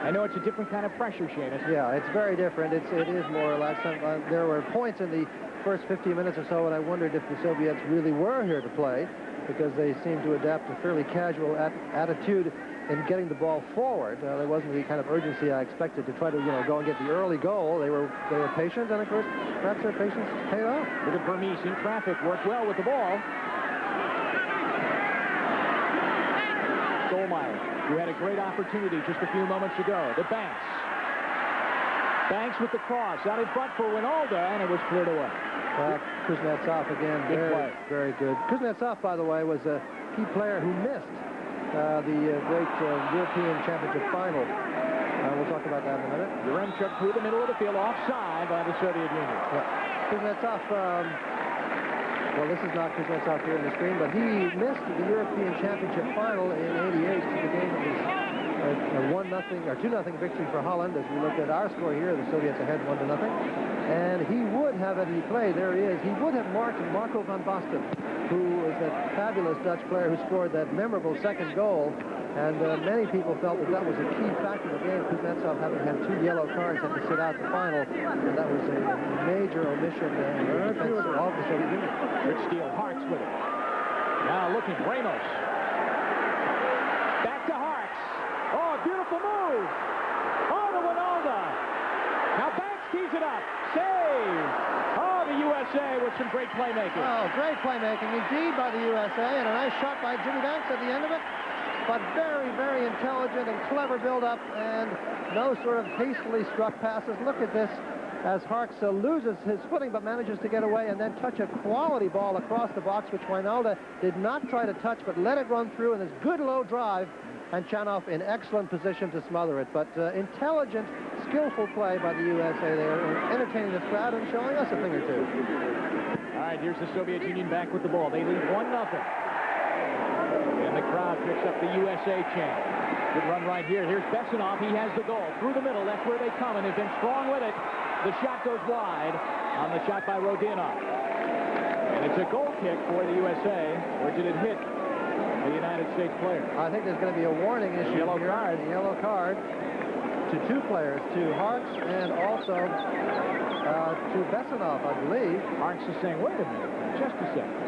I know it's a different kind of pressure, Seamus. Yeah, it's very different. It is more relaxed. There were points in the first 15 minutes or so when I wondered if the Soviets really were here to play, because they seemed to adapt a fairly casual attitude in getting the ball forward. There wasn't the kind of urgency I expected to try to, go and get the early goal. They were patient, and of course, perhaps their patience paid off. Look at Vermes in traffic, worked well with the ball. Stollmeyer, who had a great opportunity just a few moments ago. The Banks. Banks with the cross out in front for Wynalda, and it was cleared away. Kuznetsov again, very good. Kuznetsov, by the way, was a key player who missed the great European Championship final. We'll talk about that in a minute. Yaремчук through the middle of the field, offside by the Soviet Union. Kuznetsov, well, this is not Kuznetsov here on the screen, but he missed the European Championship final in '88. The game was a 1-0 or 2-0 victory for Holland. As we look at our score here, the Soviets ahead 1-0. And he would have, had he played, there he is, he would have marked Marco van Basten, who was that fabulous Dutch player who scored that memorable second goal. And many people felt that that was a key factor of the game. Kuznetsov, having had 2 yellow cards, had to sit out the final. And that was a major omission in the defense of the Soviet Union. Good steal, Harkes with it. Now looking, Ramos. Back to Harkes. Oh, beautiful move. Oh, to Wynalda. Now Banks tees it up. Save. Oh, the USA with some great playmaking. Oh, great playmaking indeed by the USA, and a nice shot by Jimmy Banks at the end of it. But very, very intelligent and clever build-up, and no sort of hastily struck passes. Look at this, as Harkes loses his footing but manages to get away and then touch a quality ball across the box, which Wynalda did not try to touch but let it run through in this good low drive, and Chanov in excellent position to smother it. But intelligent, skillful play by the USA there, entertaining the crowd and showing us a thing or two. All right, here's the Soviet Union back with the ball. They lead 1-0. And the crowd picks up the USA chant. Good run right here. Here's Bessonov. He has the goal. Through the middle, that's where they come, and they've been strong with it. The shot goes wide on the shot by Rodionov. And it's a goal kick for the USA. Or did it hit the United States player? I think there's going to be a warning issue Yellow here. card. A yellow card to 2 players, to Harkes and also to Bessonov, I believe. Harkes is saying, wait a minute, just a second.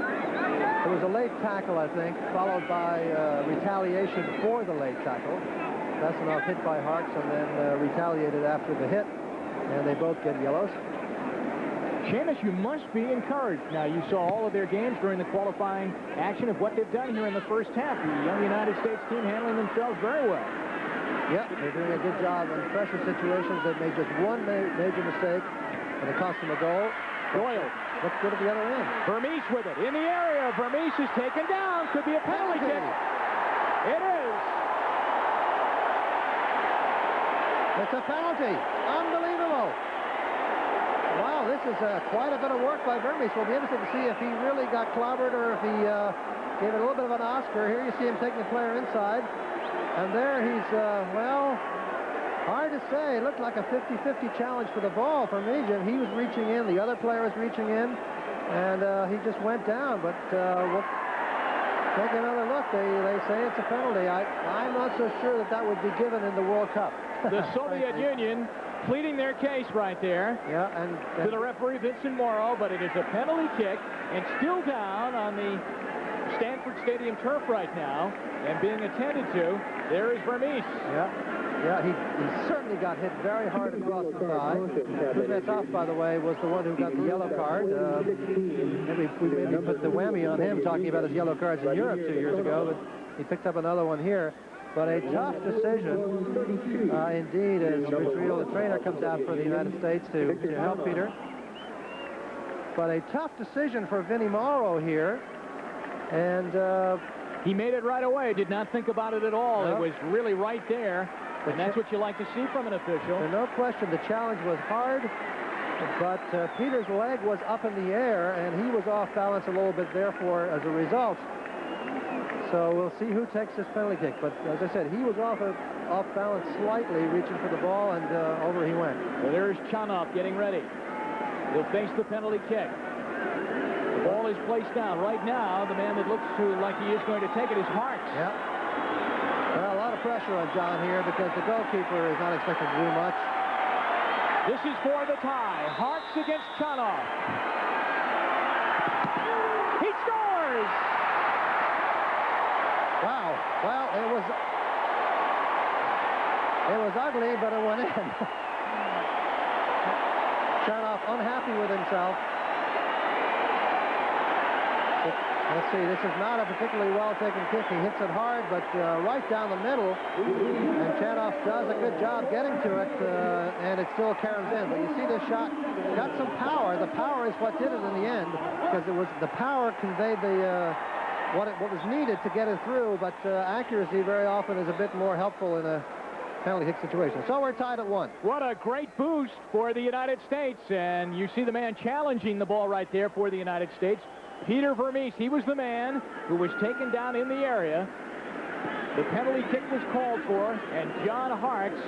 It was a late tackle, I think, followed by retaliation for the late tackle. Bessonov hit by Harkes and then retaliated after the hit, and they both get yellows. Seamus, you must be encouraged. Now, you saw all of their games during the qualifying action of what they've done here in the first half. The young United States team handling themselves very well. Yep, they're doing a good job in pressure situations. They've made just one major mistake, and it cost them a goal. Doyle. Looks good at the other end. Vermes with it. In the area. Vermes is taken down. Could be a penalty kick. It is. It's a penalty. Unbelievable. Wow, this is quite a bit of work by Vermes. We'll be interested to see if he really got clobbered or if he gave it a little bit of an Oscar. Here you see him taking the player inside. And there he's, well, hard to say. It looked like a 50-50 challenge for the ball for Mejan. He was reaching in. The other player was reaching in. And he just went down. But we'll take another look. They say it's a penalty. I'm not so sure that would be given in the World Cup. The Soviet Union pleading their case right there. Yeah, and to the referee Vincent Morrow, but it is a penalty kick and still down on the Stanford Stadium turf right now and being attended to. There is Vermes. Yeah, he certainly got hit very hard across the thigh. Kuznetsov, by the way, was the one who got the yellow card. Maybe we put the whammy on him talking about his yellow cards in Europe 2 years ago, but he picked up another one here. But a tough decision, indeed, as Israel, the trainer, comes out for the United States to help Peter. But a tough decision for Vinnie Morrow here. And he made it right away. Did not think about it at all. No. It was really right there. And that's what you like to see from an official. No question, the challenge was hard. But Peter's leg was up in the air, and he was off balance a little bit, therefore, as a result. So we'll see who takes this penalty kick. But as I said, he was off balance slightly, reaching for the ball, and over he went. Well, there's Chanov getting ready. He'll face the penalty kick. The ball is placed down. Right now, the man that looks like he is going to take it is Harkes. Yeah. Well, a lot of pressure on John here because the goalkeeper is not expected to do much. This is for the tie. Harkes against Chanov. He scores! Wow. Well, it was ugly, but it went in. Chanov unhappy with himself. Let's see, this is not a particularly well-taken kick. He hits it hard, but right down the middle. And Chanov does a good job getting to it, and it still carries in. But you see this shot got some power. The power is what did it in the end, because it was the power conveyed the what was needed to get it through, but accuracy very often is a bit more helpful in a penalty kick situation. So we're tied at 1. What a great boost for the United States, and you see the man challenging the ball right there for the United States. Peter Vermes, he was the man who was taken down in the area. The penalty kick was called for, and John Harkes,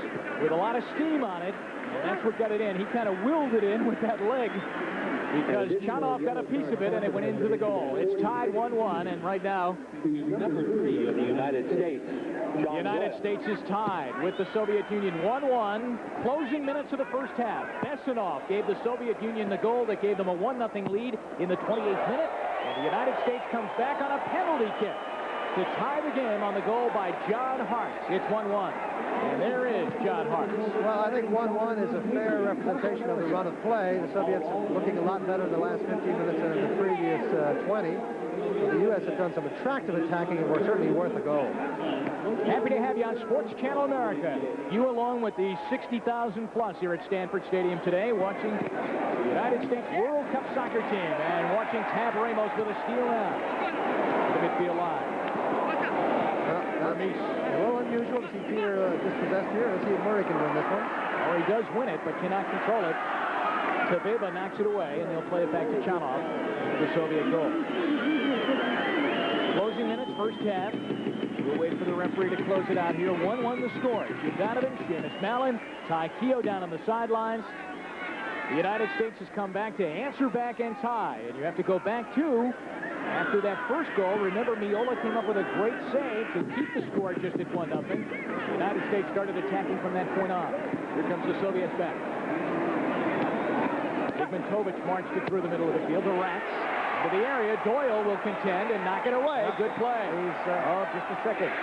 with a lot of steam on it, and that's what got it in. He kind of willed it in with that leg because Chanov got a piece of it, and it went into the goal. It's tied 1-1, and right now, number 3 of the United States. the United States is tied with the Soviet Union 1-1. Closing minutes of the first half. Bessonov gave the Soviet Union the goal that gave them a 1-0 lead in the 28th minute. And the United States comes back on a penalty kick to tie the game on the goal by John Harkes. It's 1-1. And there is John Harkes. Well, I think 1-1 is a fair representation of the run of play. The Soviets looking a lot better in the last 15 minutes than in the previous 20. But the U.S. have done some attractive attacking and were certainly worth a goal. Happy to have you on Sports Channel America. You along with the 60,000 plus here at Stanford Stadium today watching the United States World Cup soccer team and watching Tab Ramos with a steal now to the midfield line. Well, a little unusual to see Peter dispossessed here. Let's see if Murray can win this one. Oh, he does win it, but cannot control it. Цвейба knocks it away, and they'll play it back to Chanov, the Soviet goal. Closing minutes, first half. We'll wait for the referee to close it out here. 1-1 the score. Yevdanovich, Seamus Malin, Ty Keogh down on the sidelines. The United States has come back to answer back and tie, and you have to go back to after that first goal. Remember, Meola came up with a great save to keep the score just at 1-0. The United States started attacking from that point on. Here comes the Soviets back. Zıgmantovich marched it through the middle of the field. The Rats into the area. Doyle will contend and knock it away. Good play. He's, just a second.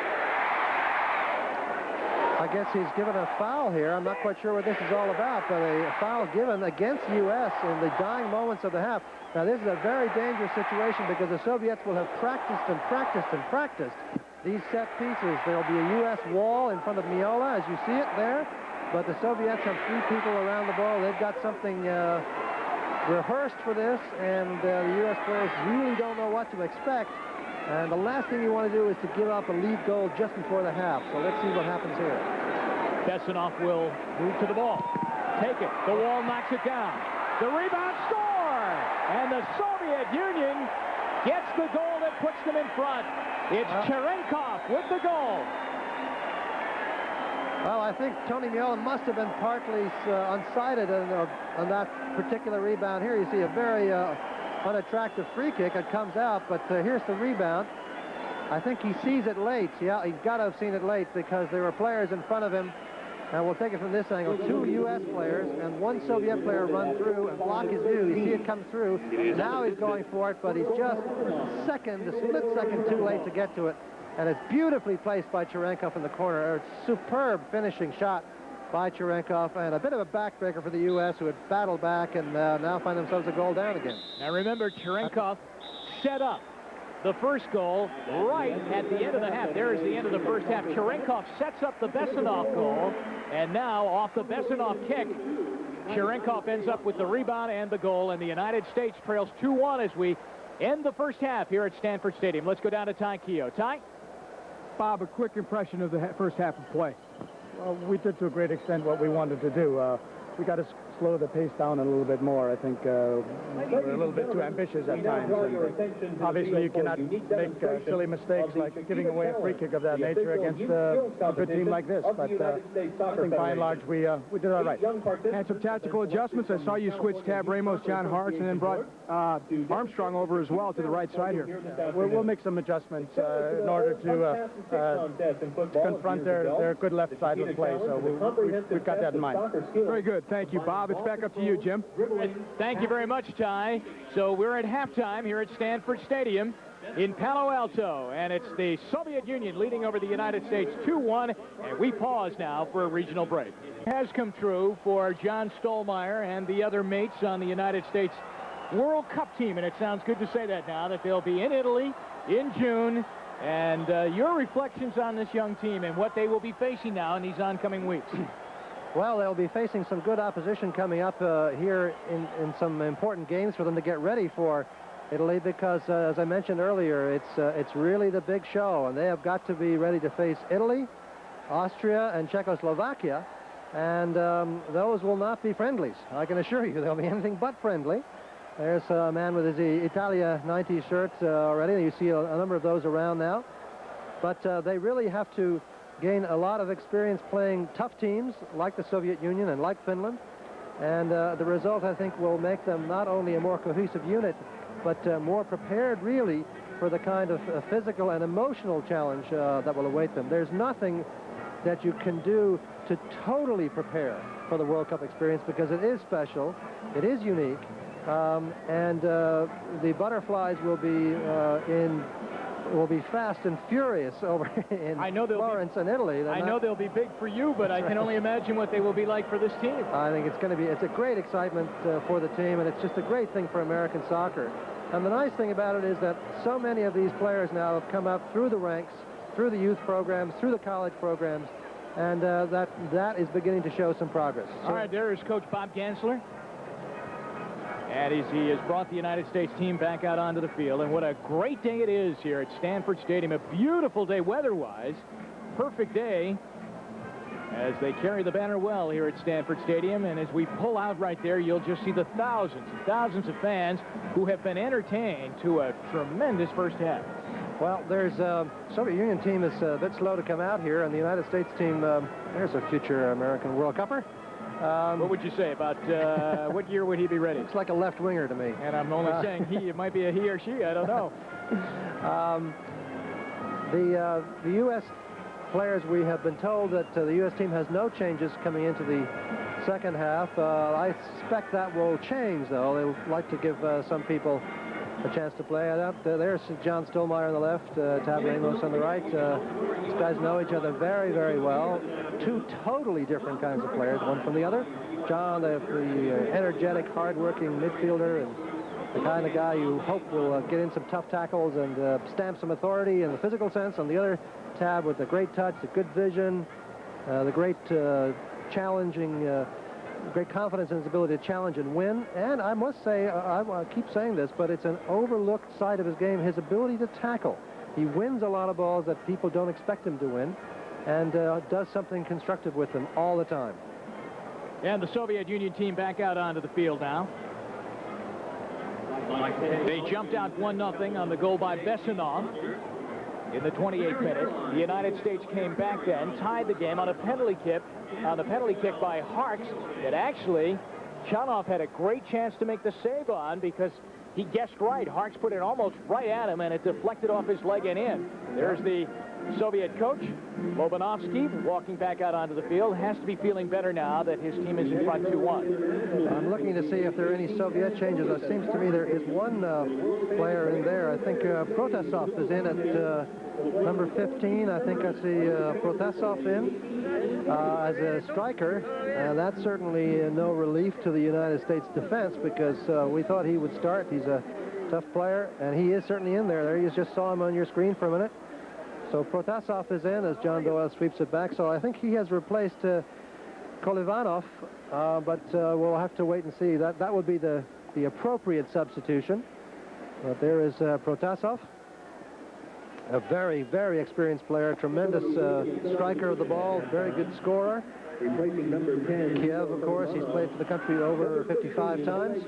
I guess he's given a foul here. I'm not quite sure what this is all about, but a foul given against U.S. in the dying moments of the half. Now, this is a very dangerous situation because the Soviets will have practiced and practiced and practiced these set pieces. There will be a U.S. wall in front of Meola, as you see it there, but the Soviets have 3 people around the ball. They've got something rehearsed for this, and the U.S. players really don't know what to expect. And the last thing you want to do is to give up a lead goal just before the half. So let's see what happens here. Bessonov will move to the ball. Take it. The wall knocks it down. The rebound, score! And the Soviet Union gets the goal that puts them in front. It's Cherenkov with the goal. Well, I think Tony Meola must have been partly unsighted on that particular rebound. Here you see a very unattractive free kick. It comes out, but here's the rebound. I think he sees it late. Yeah, he's got to have seen it late because there were players in front of him. And we'll take it from this angle. 2 U.S. players and 1 Soviet player run through and block his view. You see it come through. Now he's going for it, but he's just a split second too late to get to it. And it's beautifully placed by Cherenkov in the corner. It's a superb finishing shot by Cherenkov, and a bit of a backbreaker for the U.S., who had battled back and now find themselves a goal down again. Now remember, Cherenkov set up the first goal right at the end of the half. There is the end of the first half. Cherenkov sets up the Bessonov goal, and now off the Bessonov kick, Cherenkov ends up with the rebound and the goal, and the United States trails 2-1 as we end the first half here at Stanford Stadium. Let's go down to Ty Keogh. Ty? Bob, a quick impression of the first half of play. Well, we did to a great extent what we wanted to do. We got to slow the pace down a little bit more. I think we're a little bit too ambitious at times. And obviously, you cannot make silly mistakes like giving away a free kick of that nature against a good team like this. But I think by and large, we did all right. And some tactical adjustments. I saw you switch Tab Ramos, John Harkes, and then brought Armstrong over as well to the right side here. We'll make some adjustments in order to confront their good left side of the play. So we've got that in mind. Very good. Thank you, Bob. It's back up to you, Jim. Thank you very much, Ty. So we're at halftime here at Stanford Stadium in Palo Alto, and it's the Soviet Union leading over the United States 2-1, and we pause now for a regional break. It has come true for John Stollmeyer and the other mates on the United States World Cup team, and it sounds good to say that now, that they'll be in Italy in June. And your reflections on this young team and what they will be facing now in these oncoming weeks. Well, they'll be facing some good opposition coming up here in some important games for them to get ready for Italy, because as I mentioned earlier, it's really the big show, and they have got to be ready to face Italy, Austria, and Czechoslovakia, and those will not be friendlies. I can assure you they'll be anything but friendly. There's a man with his Italia 90 shirt already. You see a number of those around now, but they really have to gain a lot of experience playing tough teams like the Soviet Union and like Finland, and the result, I think, will make them not only a more cohesive unit, but more prepared really for the kind of physical and emotional challenge that will await them. There's nothing that you can do to totally prepare for the World Cup experience, because it is special, it is unique, and the butterflies will be fast and furious over in Florence and Italy. I know they'll be big for you, but I can only imagine what they will be like for this team. I think it's a great excitement for the team, and it's just a great thing for American soccer. And the nice thing about it is that so many of these players now have come up through the ranks, through the youth programs, through the college programs, and that is beginning to show some progress. All right, there is Coach Bob Gansler. And he has brought the United States team back out onto the field. And what a great day it is here at Stanford Stadium. A beautiful day weather-wise. Perfect day as they carry the banner well here at Stanford Stadium. And as we pull out right there, you'll just see the thousands and thousands of fans who have been entertained to a tremendous first half. Well, there's Soviet Union team is a bit slow to come out here, and the United States team, there's a future American World Cupper. What would you say about what year would he be ready? Looks like a left winger to me. And I'm only saying he. It might be a he or she. I don't know. The U.S. players, we have been told that the U.S. team has no changes coming into the second half. I suspect that will change, though. They would like to give some people a chance to play. There's John Stollmeyer on the left, Tab Ramos on the right. These guys know each other very, very well. Two totally different kinds of players, one from the other. John, the energetic, hard-working midfielder, and the kind of guy you hope will get in some tough tackles and stamp some authority in the physical sense. On the other, Tab with the great touch, the good vision, the great challenging, great confidence in his ability to challenge and win. And I must say, I keep saying this, but it's an overlooked side of his game, his ability to tackle. He wins a lot of balls that people don't expect him to win, and does something constructive with them all the time. And the Soviet Union team back out onto the field now. They jumped out 1-0 on the goal by Bessonov in the 28th minute. The United States came back then, tied the game on a penalty kick, by Harkes, that actually Chanov had a great chance to make the save on because he guessed right. Harkes put it almost right at him, and it deflected off his leg and in. There's the Soviet coach, Lobanovsky, walking back out onto the field. Has to be feeling better now that his team is in front 2-1. I'm looking to see if there are any Soviet changes. It seems to me there is one player in there. I think Protasov is in at number 15. I think I see Protasov in as a striker. That's certainly no relief to the United States defense because we thought he would start. He's a tough player, and he is certainly in there. There you just saw him on your screen for a minute. So Protasov is in as John Doyle sweeps it back. So I think he has replaced Colыванов, but we'll have to wait and see. That would be the appropriate substitution. But there is Protasov, a very, very experienced player, tremendous striker of the ball, very good scorer. Replacing number 10. Kiev, of course, he's played for the country over 55 times.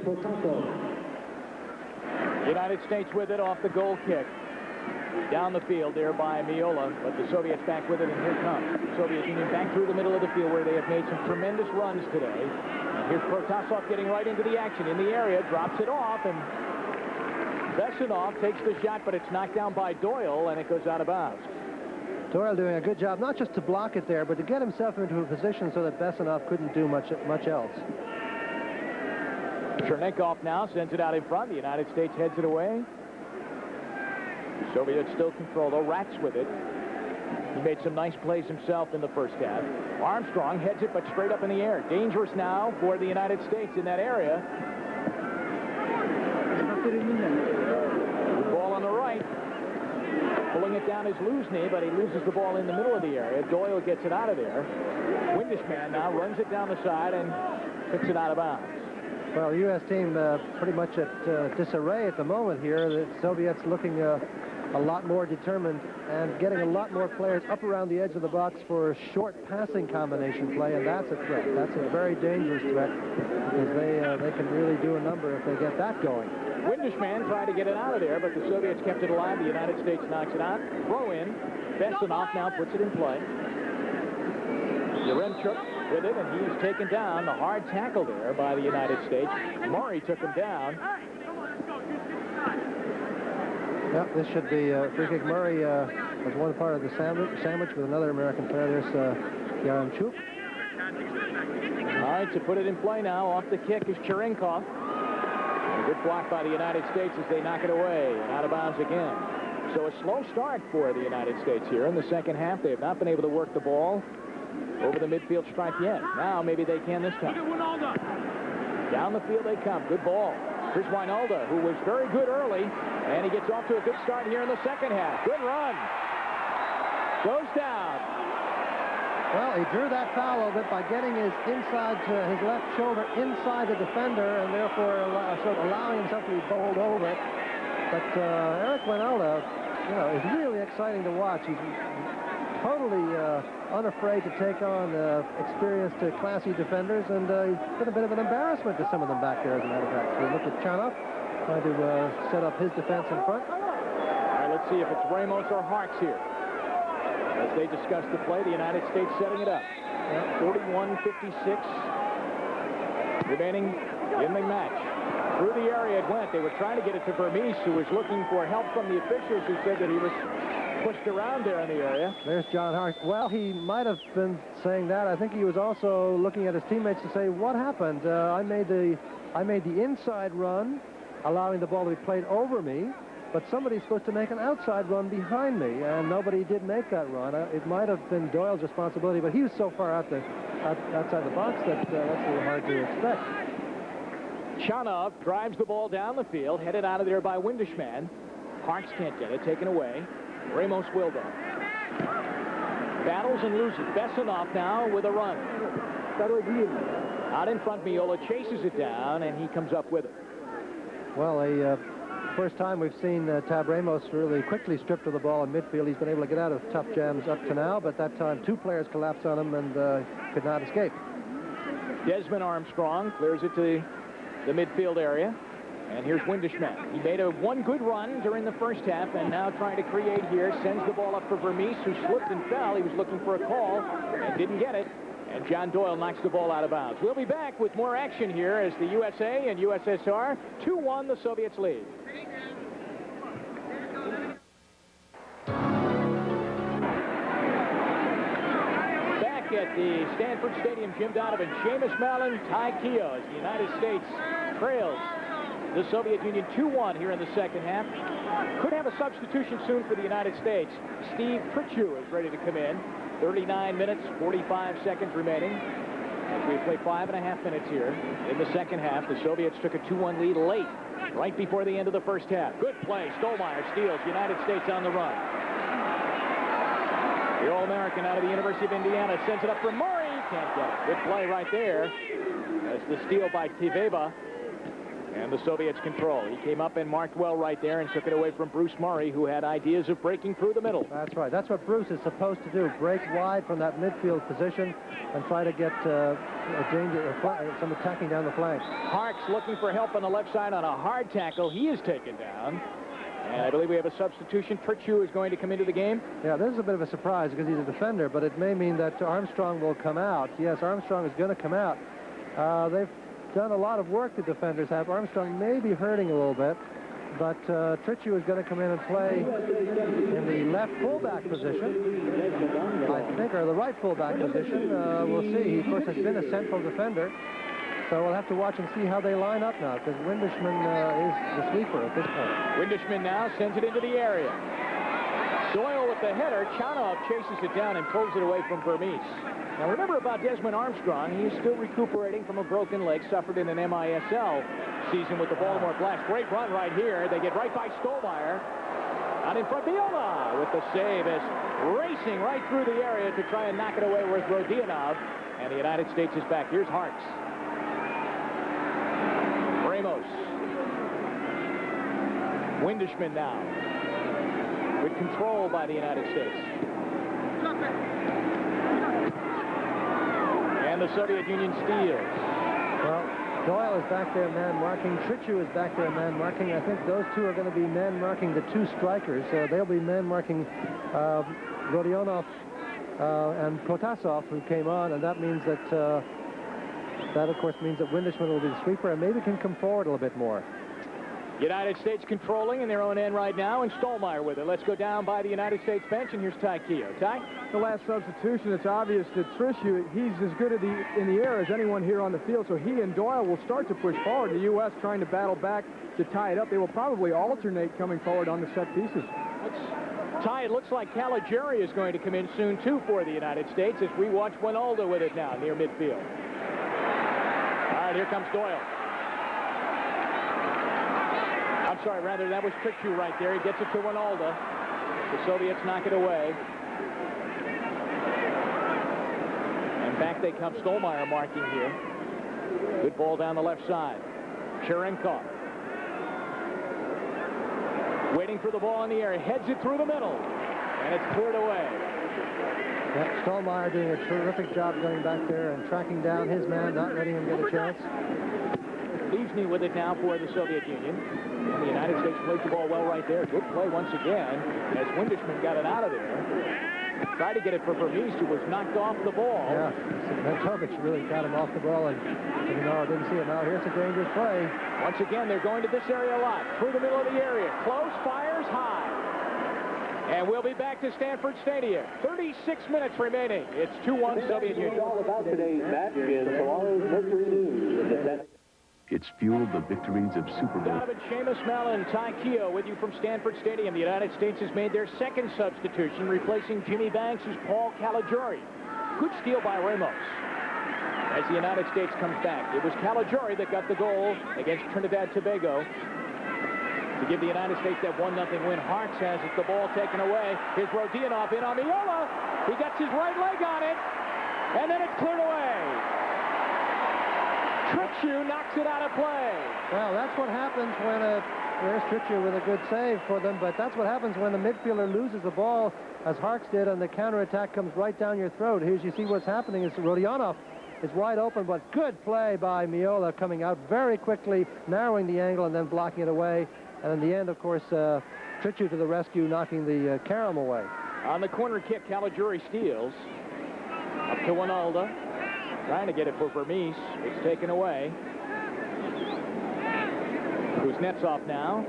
United States with it off the goal kick. Down the field there by Meola, but the Soviets back with it, and here comes the Soviet Union back through the middle of the field where they have made some tremendous runs today. And here's Protasov getting right into the action in the area, drops it off, and Bessonov takes the shot, but it's knocked down by Doyle, and it goes out of bounds. Doyle doing a good job, not just to block it there, but to get himself into a position so that Bessonov couldn't do much else. Черенков now sends it out in front. The United States heads it away. Soviets still control, though. Rats with it. He made some nice plays himself in the first half. Armstrong heads it, but straight up in the air. Dangerous now for the United States in that area. The ball on the right. Pulling it down is Luzhny, but he loses the ball in the middle of the area. Doyle gets it out of there. Windischmann now runs it down the side and kicks it out of bounds. Well, the U.S. team pretty much at disarray at the moment here. The Soviets looking a lot more determined and getting a lot more players up around the edge of the box for short passing combination play, and that's a threat. That's a very dangerous threat because they can really do a number if they get that going. Windischmann tried to get it out of there, but the Soviets kept it alive. The United States knocks it out. Throw in. Bessonov now puts it in play. Yarenchuk with it, and he is taken down. The hard tackle there by the United States. Murray took him down. Yep, this should be free kick. Murray was one part of the sandwich with another American player. There's Yaремчук. All right, to put it in play now, off the kick is Черенков. A good block by the United States as they knock it away and out of bounds again. So a slow start for the United States here in the second half. They have not been able to work the ball over the midfield stripe yet. Now maybe they can this time. Down the field they come. Good ball. Here's Wynalda, who was very good early, and he gets off to a good start here in the second half. Good run. Goes down. Well, he drew that foul a little bit by getting his his left shoulder inside the defender, and therefore sort of allowing himself to be bowled over. But Eric Wynalda, is really exciting to watch. He's totally unafraid to take on experienced, classy defenders, and he's been a bit of an embarrassment to some of them back there, as a matter of fact. So we look at Chanov trying to set up his defense in front. All right, let's see if it's Ramos or Harkes here. As they discuss the play, the United States setting it up. 41-56 remaining in the match. Through the area it went. They were trying to get it to Vermes, who was looking for help from the officials, who said that he was pushed around there in the area. There's John Harkes. Well, he might have been saying that. I think he was also looking at his teammates to say, what happened? I made the inside run, allowing the ball to be played over me, but somebody's supposed to make an outside run behind me, and nobody did make that run. It might have been Doyle's responsibility, but he was so far outside the box that that's a little hard to expect. Chanov drives the ball down the field, headed out of there by Windischmann. Harkes can't get it, taken away. Ramos will, though. Battles and loses. Bessonov now with a run. Out in front, Meola chases it down, and he comes up with it. Well, first time we've seen Tab Ramos really quickly stripped of the ball in midfield. He's been able to get out of tough jams up to now, but that time 2 players collapsed on him and could not escape. Desmond Armstrong clears it to the midfield area. And here's Windischmann. He made one good run during the first half, and now trying to create here. Sends the ball up for Vermes, who slipped and fell. He was looking for a call and didn't get it. And John Doyle knocks the ball out of bounds. We'll be back with more action here as the USA and USSR 2-1 the Soviets lead. Back at the Stanford Stadium, Jim Donovan, Seamus Mallon, Ty Keogh as the United States trails the Soviet Union 2-1 here in the second half. Could have a substitution soon for the United States. Steve Trittschuh is ready to come in. 39 minutes, 45 seconds remaining. As we play 5.5 minutes here in the second half. The Soviets took a 2-1 lead late, right before the end of the first half. Good play. Stollmeyer steals. United States on the run. The All-American out of the University of Indiana sends it up for Murray. Can't get it. Good play right there. As the steal by Cveiba. And the Soviets control. He came up and marked well right there and took it away from Bruce Murray, who had ideas of breaking through the middle. That's right. That's what Bruce is supposed to do. Break wide from that midfield position and try to get some attacking down the flank. Harkes looking for help on the left side on a hard tackle. He is taken down. And I believe we have a substitution. Trittschuh is going to come into the game. Yeah, this is a bit of a surprise because he's a defender, but it may mean that Armstrong will come out. Yes, Armstrong is going to come out. They've done a lot of work, the defenders have. Armstrong may be hurting a little bit, but Trittschuh is going to come in and play in the left fullback position, I think, or the right fullback position. We'll see. He, of course, has been a central defender, so we'll have to watch and see how they line up now, because Windischmann is the sweeper at this point. Windischmann now sends it into the area. Doyle with the header. Chanov chases it down and pulls it away from Vermes. Now remember about Desmond Armstrong. He's still recuperating from a broken leg suffered in an MISL season with the Baltimore Blast. Great run right here. They get right by Stollmeyer. Out in front, Meola with the save as racing right through the area to try and knock it away with Rodionov. And the United States is back. Here's Harkes. Ramos. Windischmann now. With control by the United States. And the Soviet Union steals. Well, Doyle is back there man marking. Trittschuh is back there man marking. I think those two are going to be man marking the 2 strikers. They'll be man marking Rodionov and Protasov, who came on, and that means that that of course means that Windischmann will be the sweeper and maybe can come forward a little bit more. United States controlling in their own end right now, and Stollmeyer with it. Let's go down by the United States bench, and here's Ty Keogh. Ty? The last substitution, it's obvious that Trittschuh, he's as good in the air as anyone here on the field, so he and Doyle will start to push forward. The U.S. trying to battle back to tie it up. They will probably alternate coming forward on the set pieces. Ty, it looks like Caligiuri is going to come in soon, too, for the United States as we watch Wynalda with it now near midfield. All right, here comes Doyle. I'm sorry, rather, that was Trittschuh right there. He gets it to Wynalda. The Soviets knock it away. And back they come. Stollmeyer marking here. Good ball down the left side. Черенков. Waiting for the ball in the air. Heads it through the middle. And it's cleared away. Yeah, Stollmeyer doing a terrific job going back there and tracking down his man, not letting him get a chance. Lужный with it now for the Soviet Union. And the United States played the ball well right there. Good play once again as Windischmann got it out of there. Tried to get it for Vermes, who was knocked off the ball. Yeah, Zıgmantovich really got him off the ball, and didn't see it. Now here's a dangerous play. Once again, they're going to this area a lot. Through the middle of the area. Close, fires high. And we'll be back to Stanford Stadium. 36 minutes remaining. It's 2-1 Soviet Union. All about today's match is tomorrow's Mercury News. It's fueled the victories of Super Bowl. Donovan, Seamus, Mel, and Ty Keogh with you from Stanford Stadium. The United States has made their second substitution, replacing Jimmy Banks as Paul Caligiuri. Good steal by Ramos. As the United States comes back, it was Caligiuri that got the goal against Trinidad Tobago to give the United States that 1-0 win. Harkes has it, the ball taken away. Here's Rodionov in on Meola. He gets his right leg on it, and then it's cleared away. Trittschuh knocks it out of play. Well, that's what happens when there's Trittschuh with a good save for them, but that's what happens when the midfielder loses the ball, as Harkes did, and the counterattack comes right down your throat. Here's, you see what's happening is Rodionov is wide open, but good play by Meola, coming out very quickly, narrowing the angle and then blocking it away. And in the end, of course, Trittschuh to the rescue, knocking the carom away. On the corner kick, Caligiuri steals. Up to Wynalda. Trying to get it for Vermes. It's taken away. Kuznetsov now.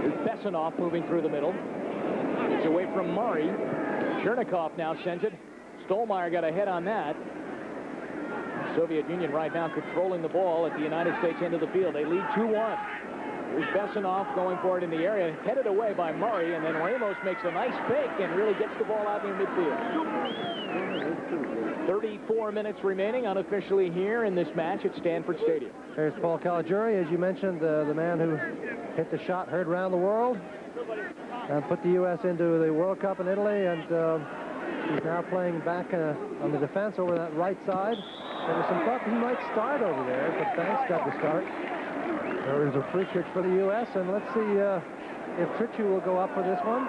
There's Bessonov moving through the middle. It's away from Murray. Черенков now sends it. Stollmeyer got a head on that. Soviet Union right now controlling the ball at the United States end of the field. They lead 2-1. Here's Bessonov going for it in the area, headed away by Murray, and then Ramos makes a nice fake and really gets the ball out in midfield. 34 minutes remaining unofficially here in this match at Stanford Stadium. There's Paul Caligiuri, as you mentioned, the man who hit the shot heard around the world and put the U.S. into the World Cup in Italy, and he's now playing back on the defense over that right side. There was some thought he might start over there, but Banks got the start. There is a free kick for the U.S., and let's see if Trittschuh will go up for this one.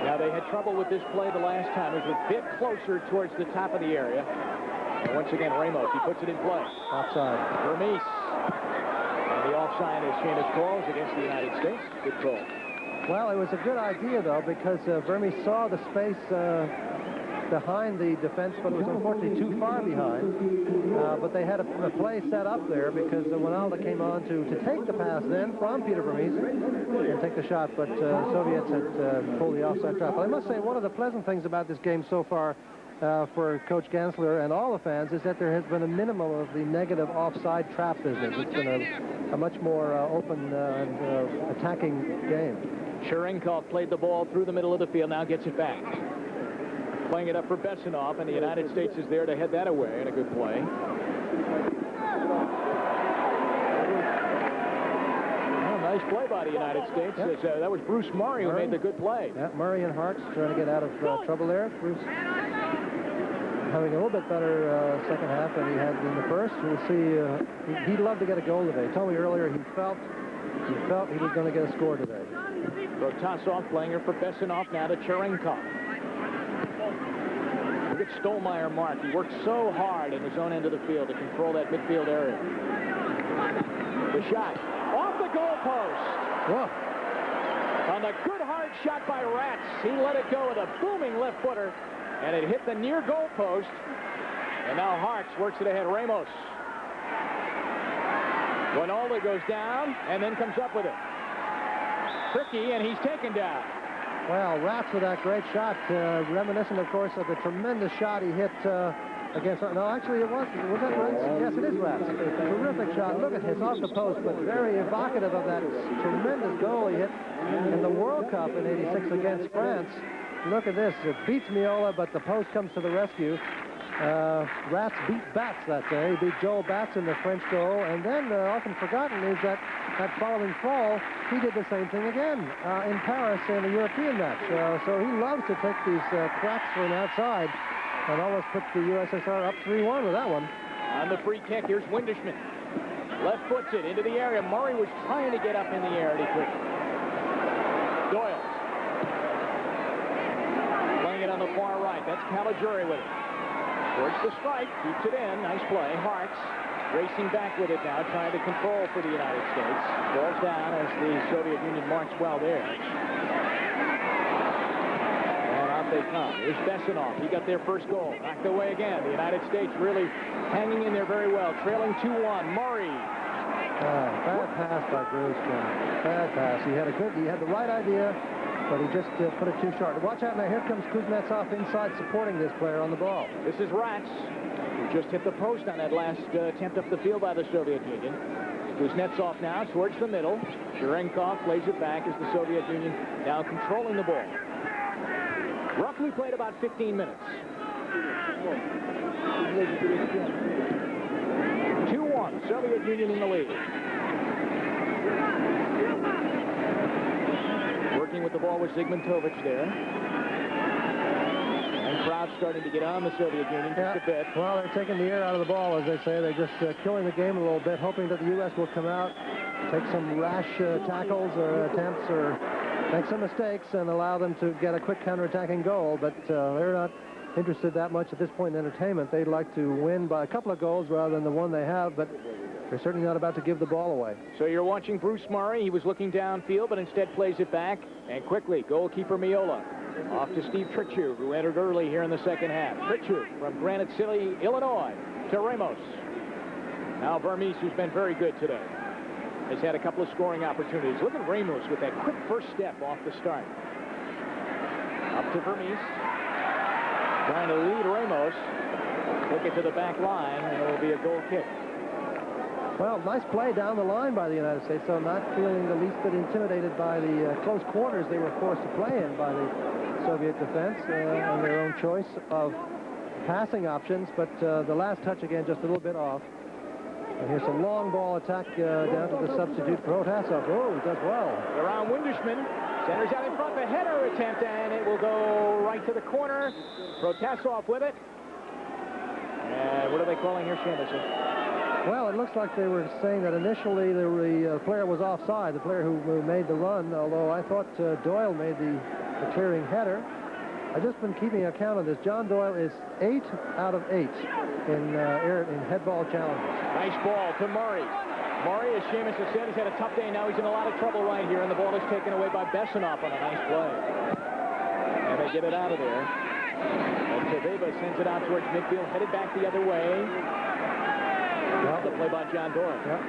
Now, they had trouble with this play the last time. It was a bit closer towards the top of the area. And once again, Ramos, he puts it in play. Offside. Vermes. And the offside, as Seamus calls, against the United States. Good call. Well, it was a good idea, though, because Vermes saw the space behind the defense, but it was unfortunately too far behind. But they had a play set up there because Wynalda came on to take the pass then from Peter Vermes and take the shot, but Soviets had pulled the offside trap. But I must say, one of the pleasant things about this game so far for Coach Gansler and all the fans is that there has been a minimum of the negative offside trap business. It's been a much more open and attacking game. Cherenkov played the ball through the middle of the field, now gets it back. Playing it up for Bessonov, and the United States is there to head that away, and a good play. Well, nice play by the United States. Yep. That was Bruce Murray who made the good play. Yeah, Murray and Harkes trying to get out of trouble there. Bruce having a little bit better second half than he had in the first. We'll see. He'd love to get a goal today. He told me earlier he felt he was going to get a score today. Протасov playing her for Bessonov, now to Cherenkov. Look at Stollmeyer mark. He worked so hard in his own end of the field to control that midfield area. The shot off the goalpost. Whoa. On the good hard shot by Rats. He let it go with a booming left footer, and it hit the near goalpost. And now Harkes works it ahead. Ramos. Wynalda goes down and then comes up with it. Tricky, and he's taken down. Well, Rats with that great shot, reminiscent, of course, of the tremendous shot he hit against... No, actually, it was. Was that Rats? Yes, it is Rats. Terrific shot. Look at his off the post, but very evocative of that tremendous goal he hit in the World Cup in '86 against France. Look at this. It beats Meola, but the post comes to the rescue. Rats beat Batts that day. He beat Joel Batts in the French goal. And then, often forgotten, is that following fall, he did the same thing again in Paris in a European match. So he loves to take these cracks from outside and almost put the USSR up 3-1 with that one. On the free kick, here's Windischmann. Left foots it into the area. Murray was trying to get up in the air, and he couldn't. Doyle. Playing it on the far right. That's Caligiuri with it. Towards the strike, keeps it in. Nice play. Harkes racing back with it now, trying to control for the United States. Falls down as the Soviet Union marks well there. And out they come. Here's Bessonov. He got their first goal. Knocked away again. The United States really hanging in there very well. Trailing 2-1. Murray. Bad pass by Bruce. Bad pass. He had the right idea, but he just put it too short. Watch out now. Here comes Kuznetsov inside supporting this player on the ball. This is Rats. Just hit the post on that last attempt up the field by the Soviet Union. Kuznetsov now towards the middle. Cherenkov plays it back as the Soviet Union now controlling the ball. Roughly played about 15 minutes. 2-1, Soviet Union in the lead. Working with the ball was Zygmantovich there. And crowd starting to get on the Soviet Union just a bit. Well, they're taking the air out of the ball, as they say. They're just killing the game a little bit, hoping that the U.S. will come out, take some rash tackles or attempts or make some mistakes and allow them to get a quick counterattacking goal. But they're not interested that much at this point in entertainment. They'd like to win by a couple of goals rather than the one they have, but they're certainly not about to give the ball away. So you're watching Bruce Murray. He was looking downfield, but instead plays it back. And quickly, goalkeeper Meola. Off to Steve Trittschuh, who entered early here in the second half. Trittschuh from Granite City, Illinois, to Ramos. Now Vermes, who's been very good today, has had a couple of scoring opportunities. Look at Ramos with that quick first step off the start. Up to Vermes. Trying to lead Ramos. Kick it to the back line, and it will be a goal kick. Well, nice play down the line by the United States, so not feeling the least bit intimidated by the close quarters they were forced to play in by the Soviet defense and their own choice of passing options, but the last touch again just a little bit off. And here's a long ball attack down to the substitute Protasov. Oh, he does well. Around Windischmann, centers out in front, the header attempt, and it will go right to the corner. Protasov with it. And what are they calling here, Shanderson? Well, it looks like they were saying that initially the player was offside, the player who made the run, although I thought Doyle made the clearing header. I've just been keeping account of this. John Doyle is 8 out of 8 in head ball challenges. Nice ball to Murray. Murray, as Seamus has said, has had a tough day. Now he's in a lot of trouble right here, and the ball is taken away by Bessonov on a nice play. And they get it out of there. And Cveiba sends it out towards midfield, headed back the other way. Well, the play by John Doyle. Yep.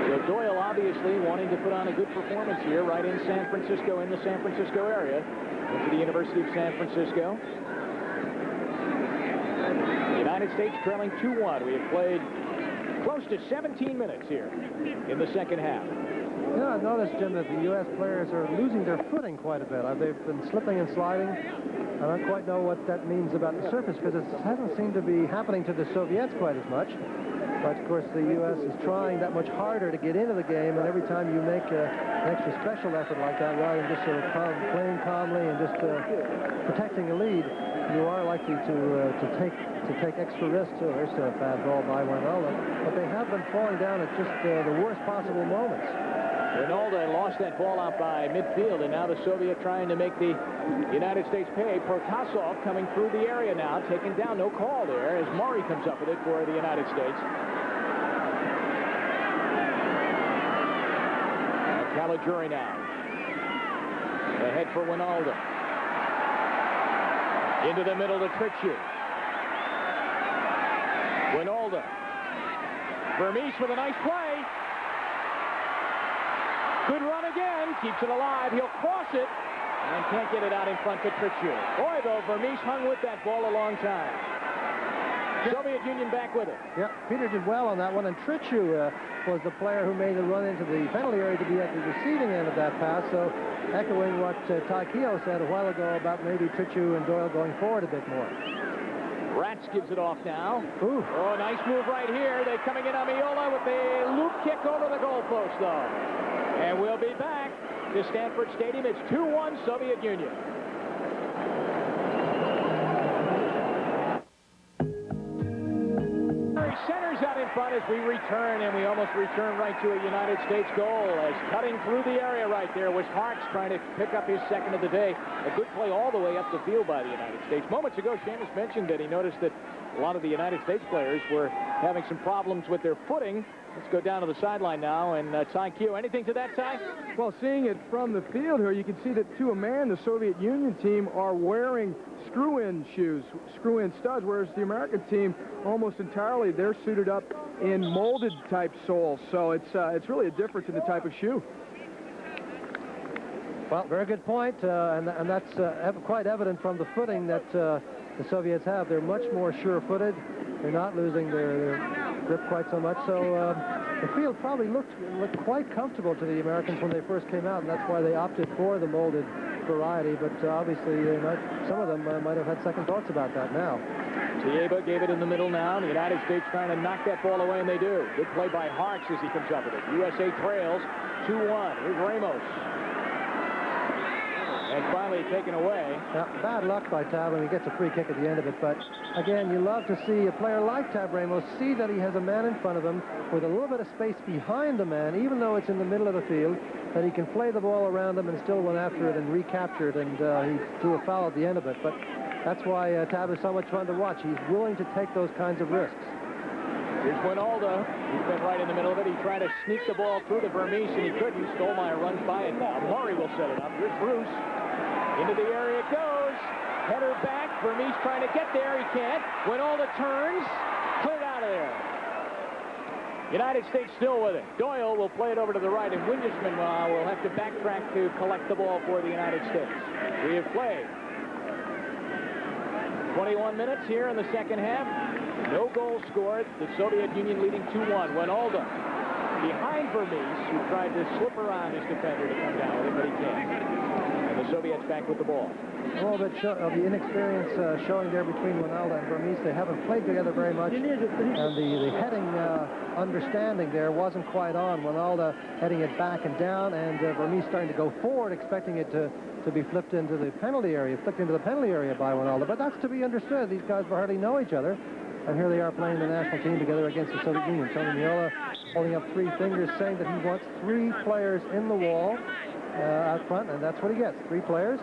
So Doyle obviously wanting to put on a good performance here right in San Francisco, in the San Francisco area. Went to the University of San Francisco. The United States trailing 2-1. We have played close to 17 minutes here in the second half. Yeah, I've noticed, Jim, that the U.S. players are losing their footing quite a bit. They've been slipping and sliding. I don't quite know what that means about the surface because it hasn't seemed to be happening to the Soviets quite as much. But, of course, the U.S. is trying that much harder to get into the game, and every time you make an extra special effort like that, rather than just sort of playing calmly and just protecting a lead, you are likely to take extra risks. Oh, there's a bad ball by Wynalda. But they have been falling down at just the worst possible moments. Wynalda lost that ball out by midfield, and now the Soviet trying to make the United States pay. Protasov coming through the area now, taken down, no call there, as Murray comes up with it for the United States. Caligiuri now. Ahead for Wynalda. Into the middle to Trittschuh. Wynalda. Vermes with a nice play. Good run again. Keeps it alive. He'll cross it. And can't get it out in front to Trittschuh. Boy, though, Vermes hung with that ball a long time. Soviet Union back with it. Yeah, Peter did well on that one. And Trittschuh was the player who made the run into the penalty area to be at the receiving end of that pass. So echoing what Ty Keogh said a while ago about maybe Trittschuh and Doyle going forward a bit more. Ratz gives it off now. Ooh. Oh, nice move right here. They're coming in on Meola with a loop kick over the goalpost, though. And we'll be back to Stanford Stadium. It's 2-1 Soviet Union. Centers out in front as we return, and we almost return right to a United States goal, as cutting through the area right there was Harkes trying to pick up his second of the day. A good play all the way up the field by the United States. Moments ago, Seamus mentioned that he noticed that a lot of the United States players were having some problems with their footing. Let's go down to the sideline now, and Ty Keogh, anything to that, Ty? Well, seeing it from the field here, you can see that to a man, the Soviet Union team are wearing screw-in shoes, screw-in studs, whereas the American team almost entirely, they're suited up in molded type soles. So it's really a difference in the type of shoe. Well, very good point, and that's quite evident from the footing that the Soviets have. They're much more sure-footed. They're not losing their grip quite so much. So the field probably looked quite comfortable to the Americans when they first came out, and that's why they opted for the molded variety. But obviously, some of them might have had second thoughts about that now. Cveiba gave it in the middle now. The United States trying to knock that ball away, and they do. Good play by Harkes as he comes up with it. USA trails 2-1. Here's Ramos. And finally taken away. Now, bad luck by Tab when he gets a free kick at the end of it. But again, you love to see a player like Tab Ramos see that he has a man in front of him with a little bit of space behind the man, even though it's in the middle of the field, that he can play the ball around him and still run after it and recapture it. And he threw a foul at the end of it. But that's why Tab is so much fun to watch. He's willing to take those kinds of risks. Here's Wynalda. He's been right in the middle of it. He tried to sneak the ball through to Vermes, and he couldn't. Stollmeyer runs by it now. Murray will set it up. Here's Bruce. Into the area it goes. Header back. Vermes trying to get there. He can't. Wynalda turns. Cleared out of there. United States still with it. Doyle will play it over to the right, and Windischmann will have to backtrack to collect the ball for the United States. We have played 21 minutes here in the second half. No goals scored. The Soviet Union leading 2-1. Wynalda behind Vermes, who tried to slip around his defender to come down with it, but he can't. The Soviets back with the ball. A little bit of the inexperience showing there between Wynalda and Vermes. They haven't played together very much, and the heading understanding there wasn't quite on. Wynalda heading it back and down, and Vermes starting to go forward, expecting it to be flipped into the penalty area, by Wynalda. But that's to be understood. These guys hardly know each other, and here they are playing the national team together against the Soviet Union. Tony Meola holding up 3 fingers, saying that he wants 3 players in the wall out front, and that's what he gets, 3 players.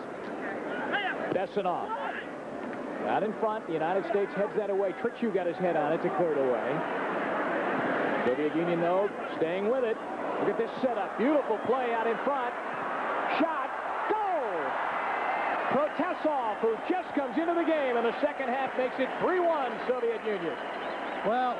Bessonov out in front. The United States heads that away. Trittschuh got his head on it to clear it away. Soviet Union, though, staying with it. Look at this setup. Beautiful play out in front. Shot. Goal! Protasov, who just comes into the game in the second half, makes it 3-1 Soviet Union. Well,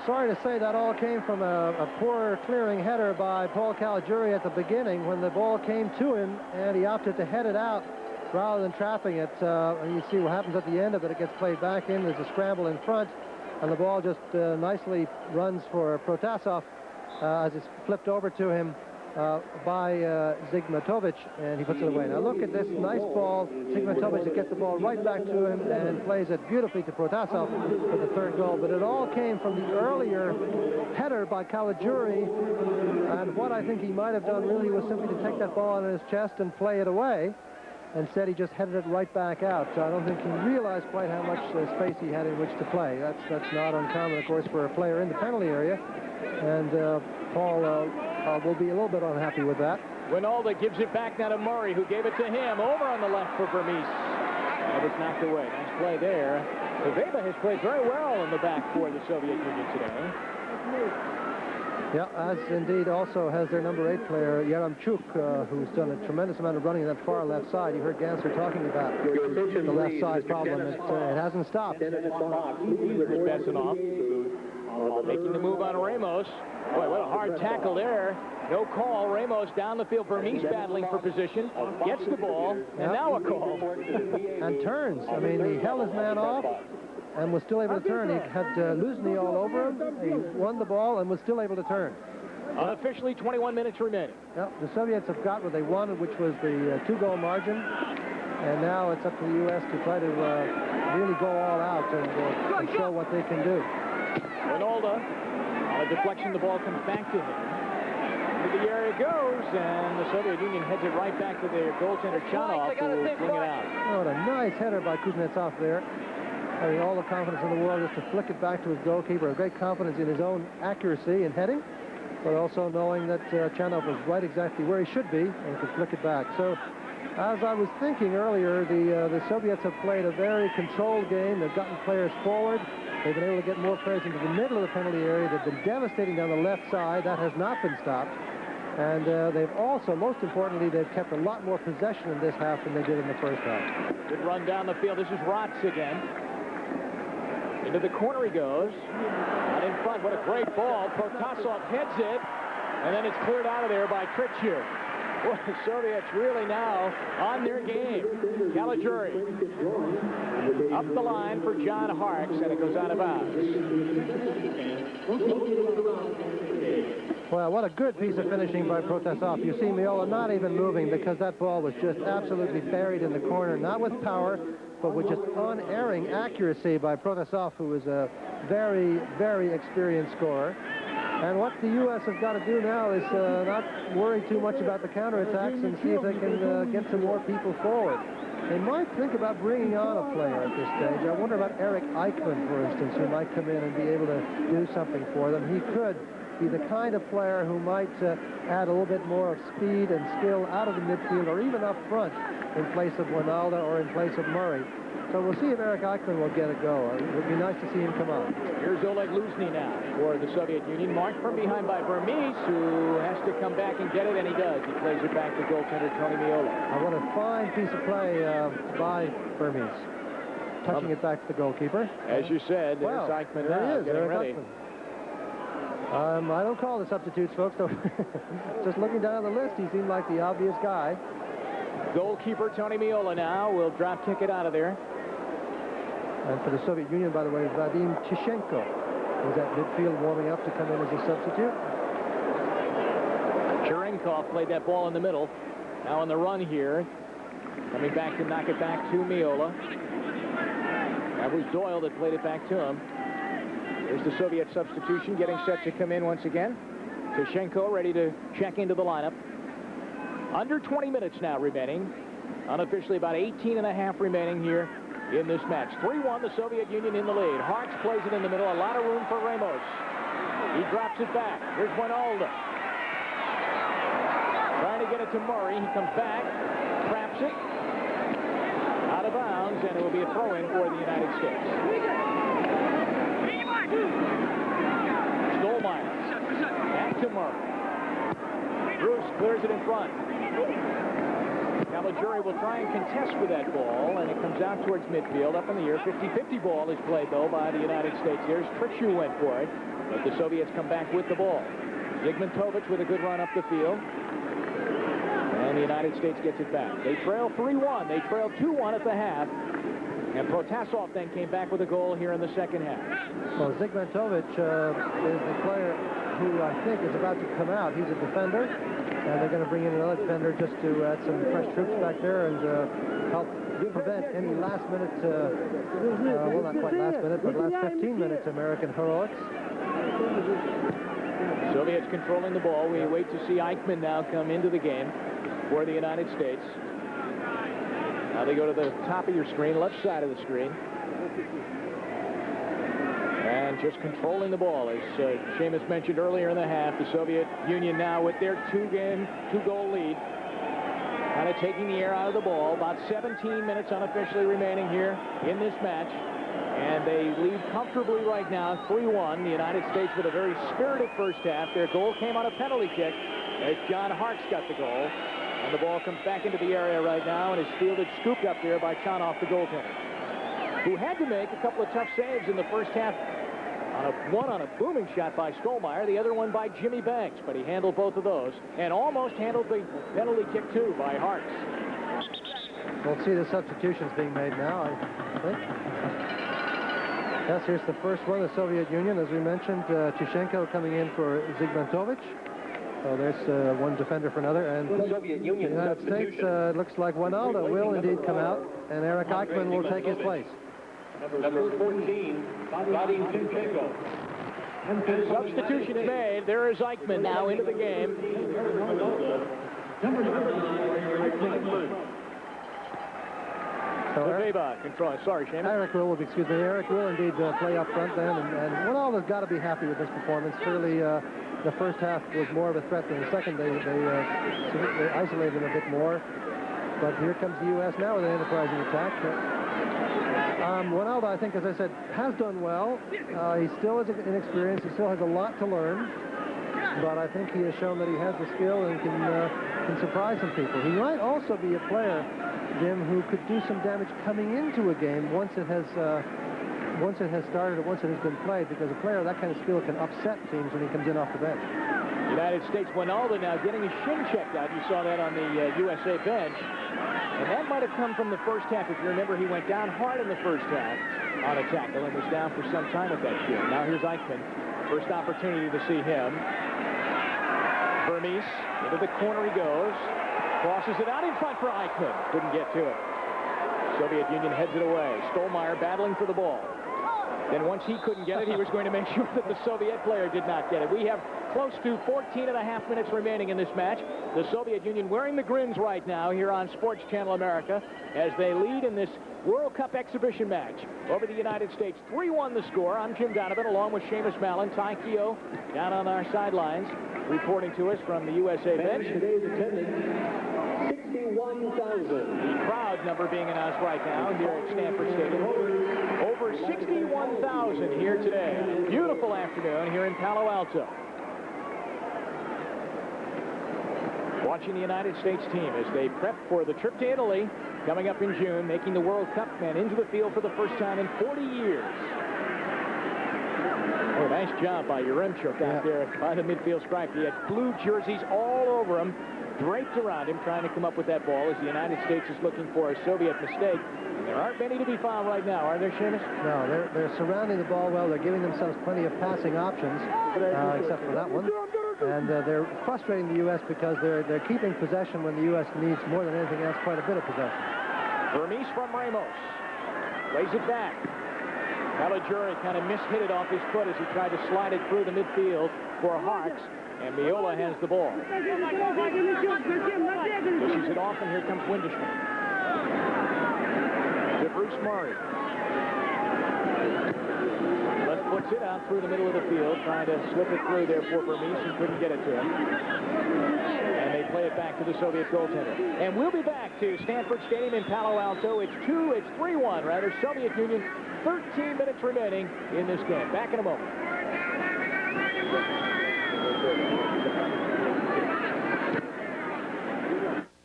sorry to say that all came from a poor clearing header by Paul Caligiuri at the beginning when the ball came to him, and he opted to head it out rather than trapping it. And you see what happens at the end of it. It gets played back in. There's a scramble in front, and the ball just nicely runs for Protasov as it's flipped over to him by Zıgmantovich, and he puts it away. Now look at this nice ball. Zıgmantovich to get the ball right back to him and plays it beautifully to Protasov for the 3rd goal. But it all came from the earlier header by Caligiuri, and what I think he might have done really was simply to take that ball on his chest and play it away. Instead, he just headed it right back out. So I don't think he realized quite how much space he had in which to play. That's not uncommon, of course, for a player in the penalty area. And Paul will be a little bit unhappy with that. Wynalda gives it back now to Murray, who gave it to him. Over on the left for Vermes. That was knocked away. Nice play there. Cveiba has played very well in the back for the Soviet Union today. Yeah, as indeed also has their number 8 player, Yaремчук, who's done a tremendous amount of running on that far left side. You heard Gansler talking about the left side problem. It hasn't stopped. Bessonov making the move on Ramos. Boy, what a hard tackle there. No call. Ramos down the field. Vermes battling for position. Gets the ball, and now a call. And turns. I mean, he held his man off and was still able to turn. He had Luzhny all over him. He won the ball and was still able to turn. Unofficially, 21 minutes remaining. Yep, the Soviets have got what they wanted, which was the 2-goal margin. And now it's up to the U.S. to try to really go all out and show what they can do. Wynalda, on a deflection, the ball comes back to him. Into the area it goes, and the Soviet Union heads it right back to their goaltender Chanov, who will bring it out. Oh, what a nice header by Kuznetsov there. Having all the confidence in the world just to flick it back to his goalkeeper. A great confidence in his own accuracy in heading, but also knowing that Chanov was right exactly where he should be and could flick it back. So, as I was thinking earlier, the Soviets have played a very controlled game. They've gotten players forward. They've been able to get more players into the middle of the penalty area. They've been devastating down the left side. That has not been stopped. And they've also, most importantly, they've kept a lot more possession in this half than they did in the first half. Good run down the field. This is Rotz again. Into the corner he goes. Out in front. What a great ball. Protasov heads it. And then it's cleared out of there by Trittschuh. Well, the Soviets really now on their game. Caligiuri up the line for John Harkes, and it goes out of bounds. Well, what a good piece of finishing by Protasov. You see Meola not even moving because that ball was just absolutely buried in the corner, not with power, but with just unerring accuracy by Protasov, who is a very, very experienced scorer. And what the U.S. has got to do now is not worry too much about the counterattacks and see if they can get some more people forward. They might think about bringing on a player at this stage. I wonder about Eric Eichmann, for instance, who might come in and be able to do something for them. He could be the kind of player who might add a little bit more of speed and skill out of the midfield or even up front in place of Wynalda or in place of Murray. So we'll see if Eric Eichmann will get a go. It would be nice to see him come on. Here's Luzhny now for the Soviet Union. Marked from behind by Vermes, who has to come back and get it, and he does. He plays it back to goaltender Tony Meola. Oh, what a fine piece of play by Vermes. Touching it back to the goalkeeper. As you said, there's Eichmann now getting ready. I don't call the substitutes, folks. So just looking down the list, he seemed like the obvious guy. Goalkeeper Tony Meola now will drop kick it out of there. And for the Soviet Union, by the way, Vadim Tищенко was at midfield warming up to come in as a substitute. Черенкov played that ball in the middle. Now on the run here. Coming back to knock it back to Meola. That was Doyle that played it back to him. There's the Soviet substitution getting set to come in once again. Tищенko ready to check into the lineup. Under 20 minutes now remaining. Unofficially about 18 and a half remaining here in this match. 3-1, the Soviet Union in the lead. Harkes plays it in the middle. A lot of room for Ramos. He drops it back. Here's Wynalda. Trying to get it to Murray. He comes back, traps it. Out of bounds, and it will be a throw-in for the United States. Stollmeyer. Back to Murray. Bruce clears it in front. Caligiuri will try and contest with that ball, and it comes out towards midfield. Up in the air. 50-50 ball is played, though, by the United States. There's Trittschuh went for it, but the Soviets come back with the ball. Zıgmantovich with a good run up the field. And the United States gets it back. They trail 3-1. They trailed 2-1 at the half. And Protasov then came back with a goal here in the second half. Well, Zıgmantovich is the player who I think is about to come out. He's a defender, and they're going to bring in another defender just to add some fresh troops back there and help prevent any last-minute, well, not quite last minute, but last 15 minutes American heroics. Soviets controlling the ball. We wait to see Eichmann now come into the game for the United States. Now they go to the top of your screen, left side of the screen. And just controlling the ball, as Seamus mentioned earlier in the half. The Soviet Union now with their two-goal lead. Kind of taking the air out of the ball. About 17 minutes unofficially remaining here in this match. And they lead comfortably right now, 3-1. The United States with a very spirited first half. Their goal came on a penalty kick as John Harkes got the goal. And the ball comes back into the area right now and is fielded, scooped up there by Chanov, the goaltender, who had to make a couple of tough saves in the first half. One on a booming shot by Stollmeyer, the other one by Jimmy Banks, but he handled both of those and almost handled the penalty kick too by Harkes. We'll see the substitutions being made now, I think. Yes, here's the first one, the Soviet Union, as we mentioned. Tищенко coming in for Zıgmantovich. So there's one defender for another, and the Soviet Union, the United States looks like Wynalda will indeed come out, and Eric Eichmann will take his place. Number 14, Vadim Tищенko. Substitution is made. There is Eichmann now into the game. So Cvejba control. Sorry, Seamus. Eric will indeed play up front then, and Wynalda's got to be happy with this performance. Clearly, the first half was more of a threat than the second. They isolated him a bit more. But here comes the U.S. now with an enterprising attack. Wynalda, I think, as I said, has done well. He still is inexperienced. He still has a lot to learn. But I think he has shown that he has the skill and can surprise some people. He might also be a player, Jim, who could do some damage coming into a game once it has started or once it has been played, because a player of that kind of skill can upset teams when he comes in off the bench. United States Wynalda now getting his shin checked out. You saw that on the USA bench. And that might have come from the first half. If you remember, he went down hard in the first half on a tackle and was down for some time with that shin. Now here's Eichmann. First opportunity to see him. Vermes, into the corner he goes. Crosses it out in front for Eichmann. Couldn't get to it. Soviet Union heads it away. Stollmeyer battling for the ball. Then once he couldn't get it, he was going to make sure that the Soviet player did not get it. We have close to 14 and a half minutes remaining in this match. The Soviet Union wearing the grins right now here on Sports Channel America as they lead in this World Cup exhibition match over the United States. 3-1 the score. I'm Jim Donovan along with Seamus Mallon. Ty Keogh down on our sidelines reporting to us from the USA bench. Today's attendance, 61,000. The crowd number being announced right now here at Stanford Stadium. Over 61,000 here today. Beautiful afternoon here in Palo Alto. Watching the United States team as they prep for the trip to Italy coming up in June, making the World Cup and into the field for the first time in 40 years. Oh, nice job by Yaремчук out there by the midfield stripe. He had blue jerseys all over him, draped around him, trying to come up with that ball as the United States is looking for a Soviet mistake. And there aren't many to be found right now, are there, Seamus? No, they're surrounding the ball well. They're giving themselves plenty of passing options, except for that one. And they're frustrating the U.S. because they're keeping possession when the U.S. needs more than anything else quite a bit of possession. Vermes from Ramos. Lays it back. Caligiuri kind of mishit it off his foot as he tried to slide it through the midfield for Harkes. And Meola has the ball. Dishes it off, and here comes Windischmann. To Bruce Murray. Left puts it out through the middle of the field, trying to slip it through there for Vermes and couldn't get it to him. And they play it back to the Soviet goaltender. And we'll be back to Stanford Stadium in Palo Alto. It's 3-1, rather. Soviet Union, 13 minutes remaining in this game. Back in a moment.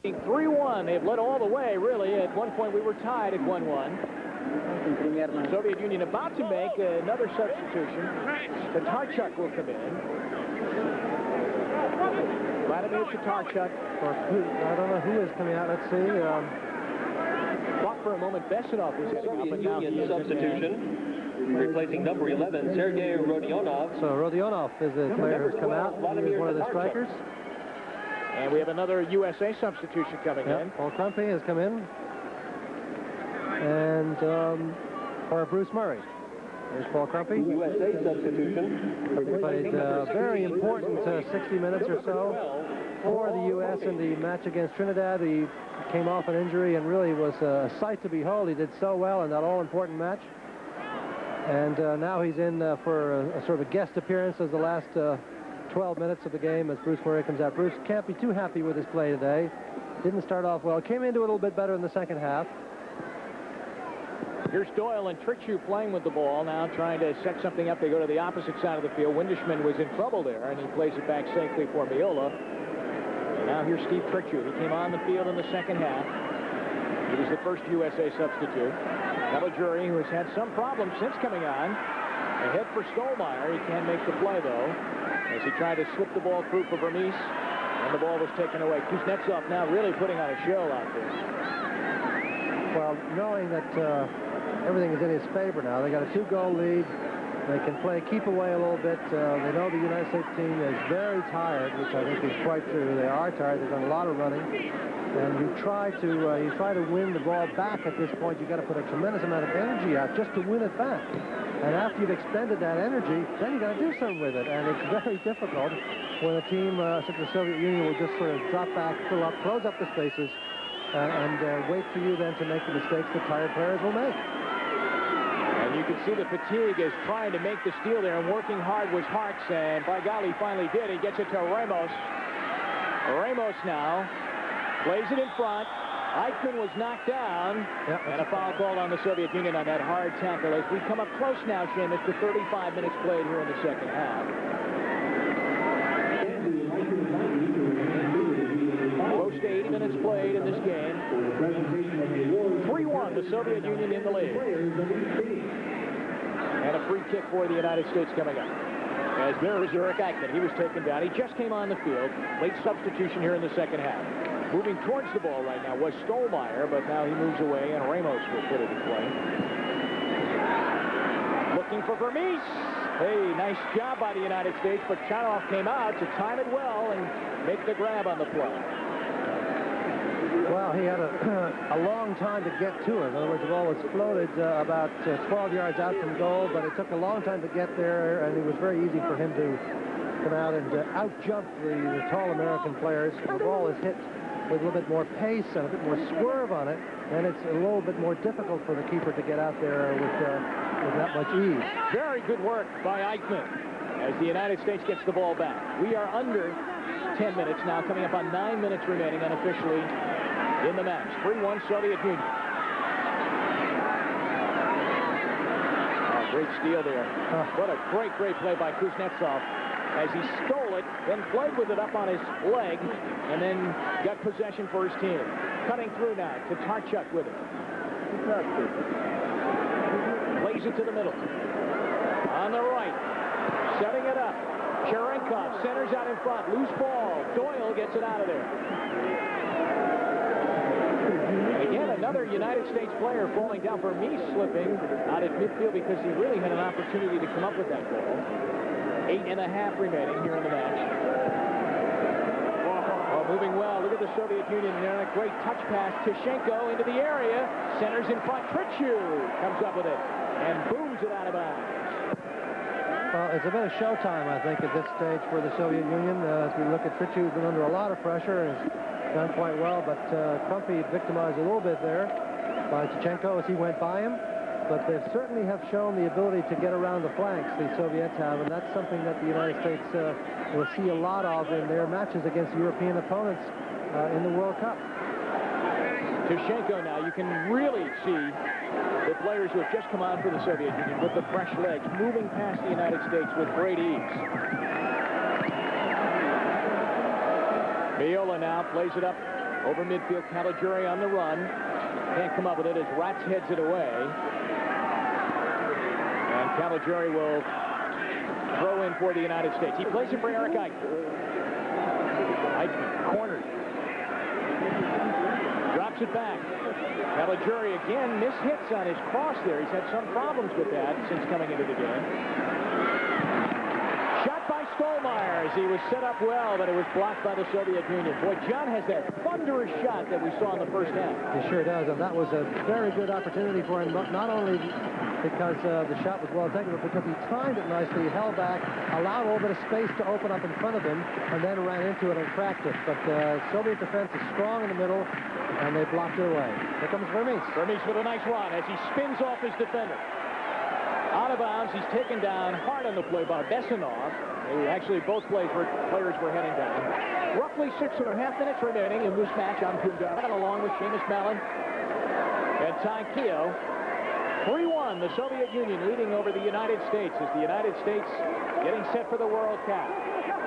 3-1. They've led all the way, really. At one point, we were tied at 1-1. Soviet Union about to make another substitution. Tatarchuk will come in. Vladimir Tatarchuk. I don't know who is coming out. Let's see. Thought for a moment Bessonov was heading up, and now he is substitution. Replacing number 11, Sergei Rodionov. So Rodionov is the player who's come out. He's one of the strikers. And we have another USA substitution coming in. Paul Krumpe has come in. And for Bruce Murray. There's Paul Krumpe. USA substitution. He played very important 60 minutes or so for the U.S. in the match against Trinidad. He came off an injury and really was a sight to behold. He did so well in that all-important match. And now he's in for a sort of a guest appearance as the last 12 minutes of the game as Bruce Murray comes out. Bruce can't be too happy with his play today. Didn't start off well. Came into it a little bit better in the second half. Here's Doyle and Trittschuh playing with the ball now, trying to set something up. They go to the opposite side of the field. Windischmann was in trouble there, and he plays it back safely for Meola. And now here's Steve Trittschuh. He came on the field in the second half. He was the first USA substitute. Caligiuri, who has had some problems since coming on. Ahead for Stollmeyer. He can't make the play, though, as he tried to slip the ball through for Vermes, and the ball was taken away. Kuznetsov now really putting on a show out there. Well, knowing that everything is in his favor now, they got a 2-goal lead. They can play keep away a little bit. They know the United States team is very tired, which I think is quite true. They are tired. They've done a lot of running. And you try to win the ball back at this point. You got to put a tremendous amount of energy out just to win it back. And after you've expended that energy, then you got to do something with it. And it's very difficult when a team such as the Soviet Union will just sort of drop back, fill up, close up the spaces, and wait for you then to make the mistakes that tired players will make. And you can see the fatigue is trying to make the steal there, and working hard was Harkes, and by golly, finally did. He gets it to Ramos. Ramos now plays it in front. Eichmann was knocked down, and a foul called on the Soviet Union on that hard tackle as we come up close now, Seamus, to 35 minutes played here in the second half. Close to 80 minutes played in this game. 3-1, the Soviet Union in the lead. And a free kick for the United States coming up. As there is Eric Eichmann. He was taken down. He just came on the field. Late substitution here in the second half. Moving towards the ball right now was Stollmeyer, but now he moves away, and Ramos will put it in play. Looking for Vermes. Hey, nice job by the United States, but Chanov came out to time it well and make the grab on the play. Well, he had a long time to get to it. In other words, the ball was floated about 12 yards out from goal, but it took a long time to get there, and it was very easy for him to come out and out-jump the tall American players. The ball is hit with a little bit more pace and a bit more swerve on it, and it's a little bit more difficult for the keeper to get out there with that much ease. Very good work by Eichmann as the United States gets the ball back. We are under 10 minutes now, coming up on 9 minutes remaining unofficially in the match. 3-1 Soviet Union. Oh, great steal there. What a great play by Kuznetsov as he stole it, then played with it up on his leg, and then got possession for his team. Cutting through now to Tatarchuk with it. Plays it to the middle. On the right. Setting it up. Cherenkov centers out in front. Loose ball. Doyle gets it out of there. And again, another United States player falling down. Vermes slipping out at midfield because he really had an opportunity to come up with that ball. 8.5 remaining here in the match. Oh, moving well. Look at the Soviet Union. A great touch pass. Tищенко into the area. Centers in front. Trittschuh comes up with it and booms it out of bounds. Well, it's a bit of showtime, I think, at this stage for the Soviet Union. As we look at Trittschuh, who's been under a lot of pressure and has done quite well, but Krumpe victimized a little bit there by Tищenko as he went by him. But they certainly have shown the ability to get around the flanks, the Soviets have, and that's something that the United States will see a lot of in their matches against European opponents in the World Cup. Tищenko now, you can really see the players who have just come on for the Soviet Union with the fresh legs, moving past the United States with great ease. Meola now plays it up over midfield. Caligiuri on the run. Can't come up with it as Ratz heads it away. And Caligiuri will throw in for the United States. He plays it for Eric Eichmann. Eichmann cornered. Drops it back. Caligiuri again mishits on his cross there. He's had some problems with that since coming into the game. Shot by Stollmeyer as he was set up well, but it was blocked by the Soviet Union. Boy, John has that thunderous shot that we saw in the first half. He sure does, and that was a very good opportunity for him, not only because the shot was well taken, but because he timed it nicely, held back, allowed a little bit of space to open up in front of him, and then ran into it and cracked it. But Soviet defense is strong in the middle, and they blocked it away. Here comes Vermes. Vermes with a nice run as he spins off his defender. Out of bounds, he's taken down hard on the play by Bessonov. Actually, both players were heading down. Roughly 6.5 minutes remaining in this match on Kunda. Along with Seamus Mallon and Ty Keogh. 3-1, the Soviet Union leading over the United States as the United States getting set for the World Cup.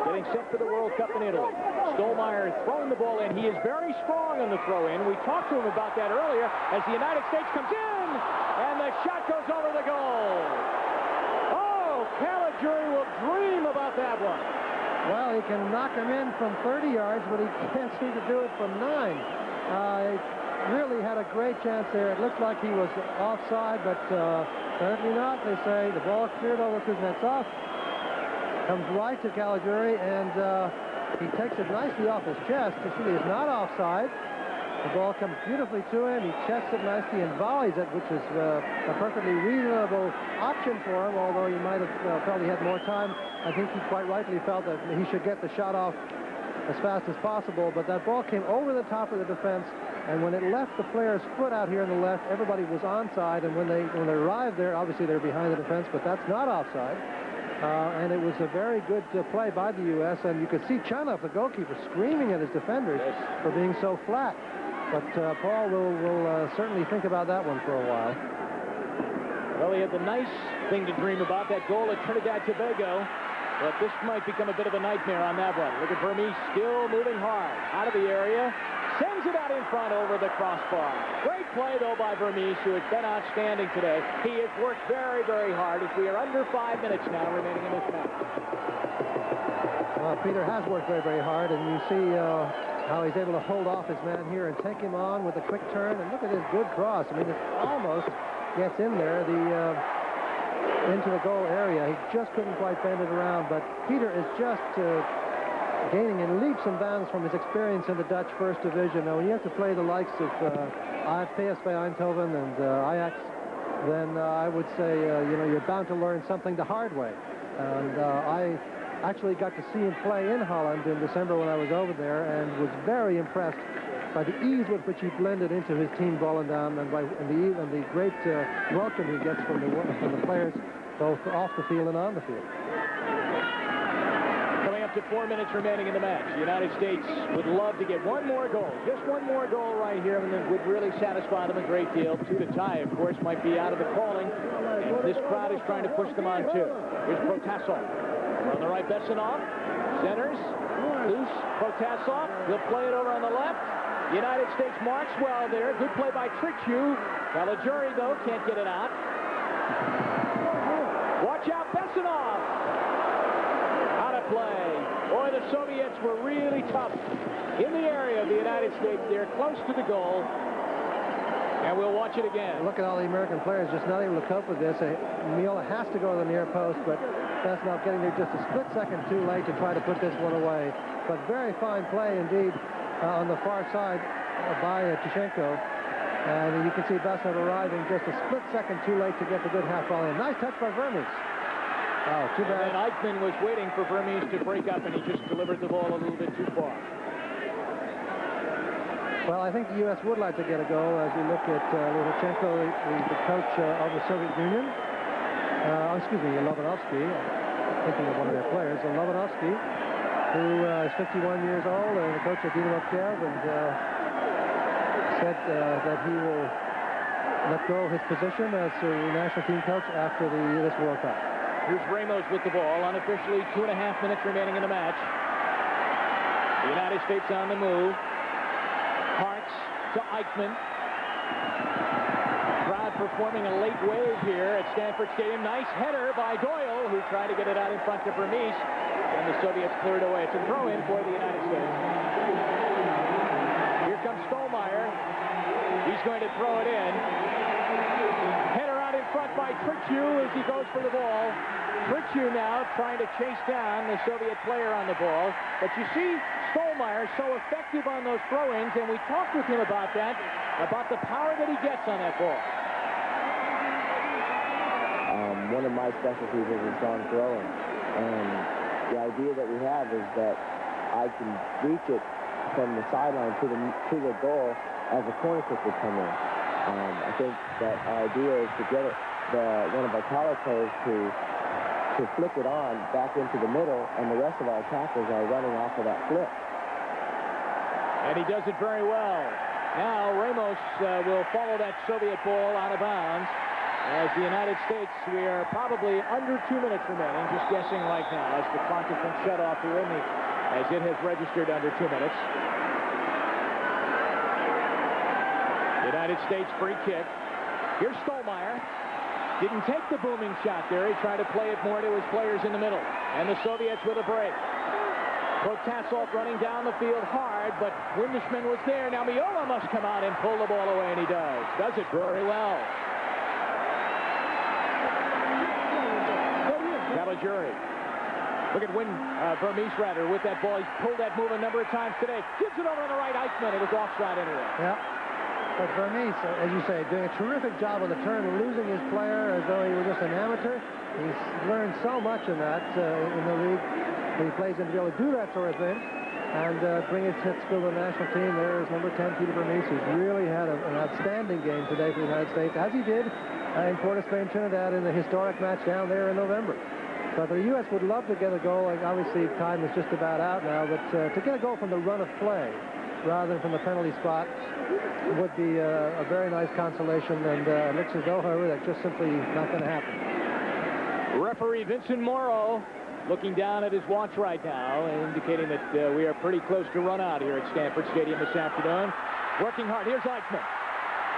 Getting set for the World Cup in Italy. Stollmeyer throwing the ball in. He is very strong on the throw-in. We talked to him about that earlier as the United States comes in, and the shot goes over the goal. Oh, Caligiuri will dream about that one. Well, he can knock him in from 30 yards, but he can't seem to do it from 9. Really had a great chance there. It looked like he was offside, but apparently not. They say the ball cleared over Kuznetsov, comes right to Caligiuri, and he takes it nicely off his chest. You see, he's not offside. The ball comes beautifully to him. He chests it nicely and volleys it, which is a perfectly reasonable option for him, although he might have probably had more time. I think he quite rightly felt that he should get the shot off as fast as possible, but that ball came over the top of the defense, and when it left the player's foot out here on the left, everybody was onside, and when they arrived there, obviously they're behind the defense, but that's not offside. And it was a very good play by the U.S., and you could see Chanov, the goalkeeper, screaming at his defenders for being so flat. But Paul will certainly think about that one for a while. Well, he had the nice thing to dream about, that goal at Trinidad Tobago. But this might become a bit of a nightmare on that one. Look at Vermes still moving hard out of the area. Sends it out in front over the crossbar. Great play, though, by Vermes, who has been outstanding today. He has worked very, very hard as we are under 5 minutes now remaining in this match. Peter has worked very, very hard, and you see how he's able to hold off his man here and take him on with a quick turn. And look at this good cross. I mean, it almost gets in there, into the goal area. He just couldn't quite bend it around, but Peter is just gaining in leaps and bounds from his experience in the Dutch First Division. Now, when you have to play the likes of PSV Eindhoven and Ajax, then I would say, you're bound to learn something the hard way. And I actually got to see him play in Holland in December when I was over there, and was very impressed by the ease with which he blended into his team Volendam, and the great welcome he gets from the players, both off the field and on the field. Coming up to 4 minutes remaining in the match. The United States would love to get one more goal. Just one more goal right here, and it would really satisfy them a great deal. 2 to tie, of course, might be out of the calling. And this crowd is trying to push them on, too. Here's Протасов. On the right, Bessonov. Centers. Loose. Протасov. He'll play it over on the left. The United States marks well there. Good play by Trittschuh. Caligiuri, though, can't get it out. Watch out, Bessonov. Out of play. Boy, the Soviets were really tough in the area of the United States. They're close to the goal. And we'll watch it again. Look at all the American players just not able to cope with this. Meola has to go to the near post, but Bessonov getting there just a split second too late to try to put this one away. But very fine play indeed on the far side by Tищенко. And you can see Bessonov arriving just a split second too late to get the good half volley. Nice touch by Vermes. Oh, too bad. And Eichmann was waiting for Vermes to break up, and he just delivered the ball a little bit too far. Well, I think the U.S. would like to get a goal as we look at Luzhenko, the coach of the Soviet Union. Lobanovsky, thinking of one of their players, Lobanovsky, who is 51 years old and the coach of Dinamo Kiev, and said that he will let go of his position as the national team coach after this World Cup. Here's Ramos with the ball. Unofficially 2.5 minutes remaining in the match. The United States on the move. Harkes to Eichmann. Crowd performing a late wave here at Stanford Stadium. Nice header by Doyle, who tried to get it out in front of Vermes, and the Soviets cleared away. It's a throw-in for the United States. Here comes Stollmeyer. He's going to throw it in. Header out in front by Trittschuh as he goes for the ball. Trittschuh now trying to chase down the Soviet player on the ball. But you see Stollmeyer so effective on those throw-ins, and we talked with him about that, about the power that he gets on that ball. One of my specialties is on throwing. And the idea that we have is that I can reach it from the sideline to the goal as a corner kick would come in. I think that our idea is to get it, one of our Palo players to flick it on back into the middle, and the rest of our attackers are running off of that flip. And he does it very well. Now Ramos will follow that Soviet ball out of bounds. As the United States, we are probably under 2 minutes remaining, just guessing right now, as the clock has been shut off here as it has registered under 2 minutes. United States free kick. Here's Stollmeyer. Didn't take the booming shot there. He tried to play it more to his players in the middle. And the Soviets with a break. Протасов running down the field hard, but Windischmann was there. Now Meola must come out and pull the ball away, and he does. Does it very well. Caligiuri. Look at Vermes rather with that ball. He's pulled that move a number of times today. Gives it over on the right, Eichmann. It was offside anyway. Yeah. But Vermes, as you say, doing a terrific job on the turn, losing his player as though he were just an amateur. He's learned so much in that in the league. He plays in to be able to do that sort of thing and bring his hit skill to the national team. There is number 10, Peter Vermes, who's really had an outstanding game today for the United States, as he did in Port of Spain, Trinidad, in the historic match down there in November. But the U.S. would love to get a goal. Obviously, time is just about out now, but to get a goal from the run of play rather than from the penalty spot would be a very nice consolation, and it looks as though, however, that's just simply not going to happen. Referee Vincent Morrow looking down at his watch right now, indicating that we are pretty close to run out here at Stanford Stadium this afternoon. Working hard. Here's Eichmann.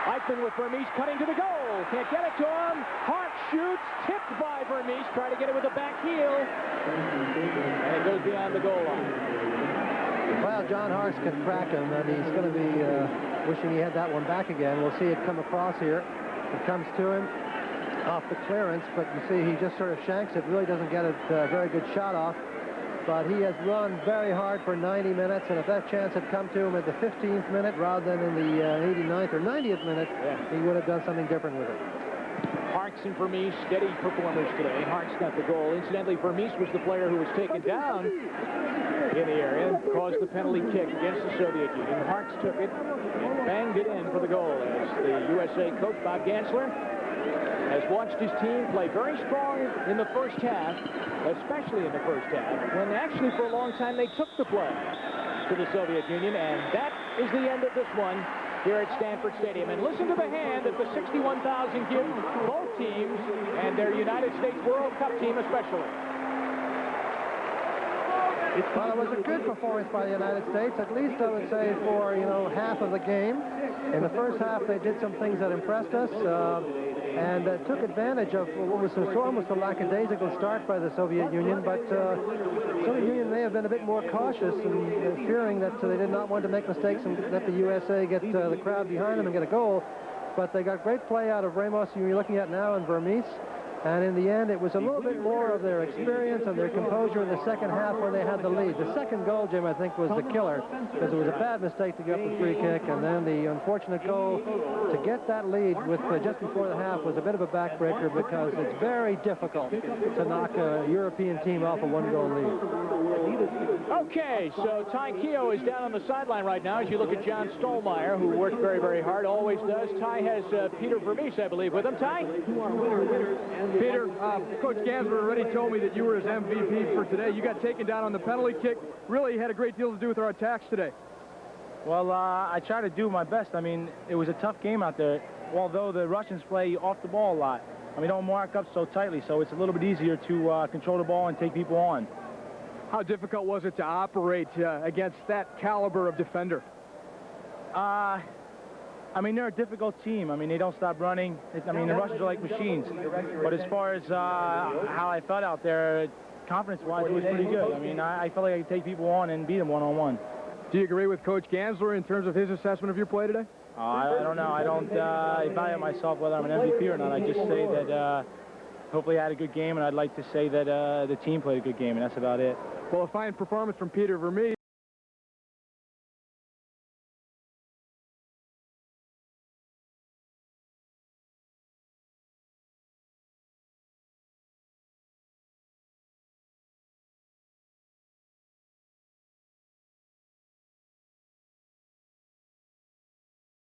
Eichmann with Vermes cutting to the goal. Can't get it to him. Harkes shoots, tipped by Vermes. Try to get it with a back heel. And it goes beyond the goal line. Well, John Harkes can crack him, and he's going to be wishing he had that one back again. We'll see it come across here. It comes to him off the clearance, but you see he just sort of shanks it. Really doesn't get a very good shot off. But he has run very hard for 90 minutes, and if that chance had come to him at the 15th minute rather than in the 89th or 90th minute, he would have done something different with it. Harkes and Vermes, steady performers today. Harkes got the goal. Incidentally, Vermes was the player who was taken down in the area and caused the penalty kick against the Soviet Union. Harkes took it and banged it in for the goal as the USA coach, Bob Gansler, has watched his team play very strong in the first half, especially in the first half, when actually for a long time they took the play to the Soviet Union, and that is the end of this one here at Stanford Stadium. And listen to the hand that the 61,000 give both teams and their United States World Cup team especially. Well, it was a good performance by the United States, at least I would say for, half of the game. In the first half, they did some things that impressed us and took advantage of what was almost a lackadaisical start by the Soviet Union, but the Soviet Union may have been a bit more cautious and fearing that they did not want to make mistakes and let the USA get the crowd behind them and get a goal. But they got great play out of Ramos, who you're looking at now, and Vermes. And in the end, it was a little bit more of their experience and their composure in the second half when they had the lead. The second goal, Jim, I think, was the killer, because it was a bad mistake to give up the free kick, and then the unfortunate goal to get that lead with just before the half was a bit of a backbreaker, because it's very difficult to knock a European team off a one-goal lead. Okay, so Ty Keogh is down on the sideline right now as you look at John Stollmeyer, who worked very, very hard, always does. Ty has Peter Vermes, I believe, with him. Ty? Peter, Coach Gansler already told me that you were his MVP for today. You got taken down on the penalty kick. Really had a great deal to do with our attacks today. Well, I try to do my best. I mean, it was a tough game out there, although the Russians play off the ball a lot. I mean, don't mark up so tightly, so it's a little bit easier to control the ball and take people on. How difficult was it to operate against that caliber of defender? I mean, they're a difficult team. I mean, they don't stop running. I mean, the Russians are like machines. But as far as how I felt out there, confidence-wise, it was pretty good. I mean, I felt like I could take people on and beat them one-on-one. Do you agree with Coach Gansler in terms of his assessment of your play today? I don't know. I don't evaluate myself whether I'm an MVP or not. I just say that hopefully I had a good game, and I'd like to say that the team played a good game, and that's about it. Well, a fine performance from Peter Vermes.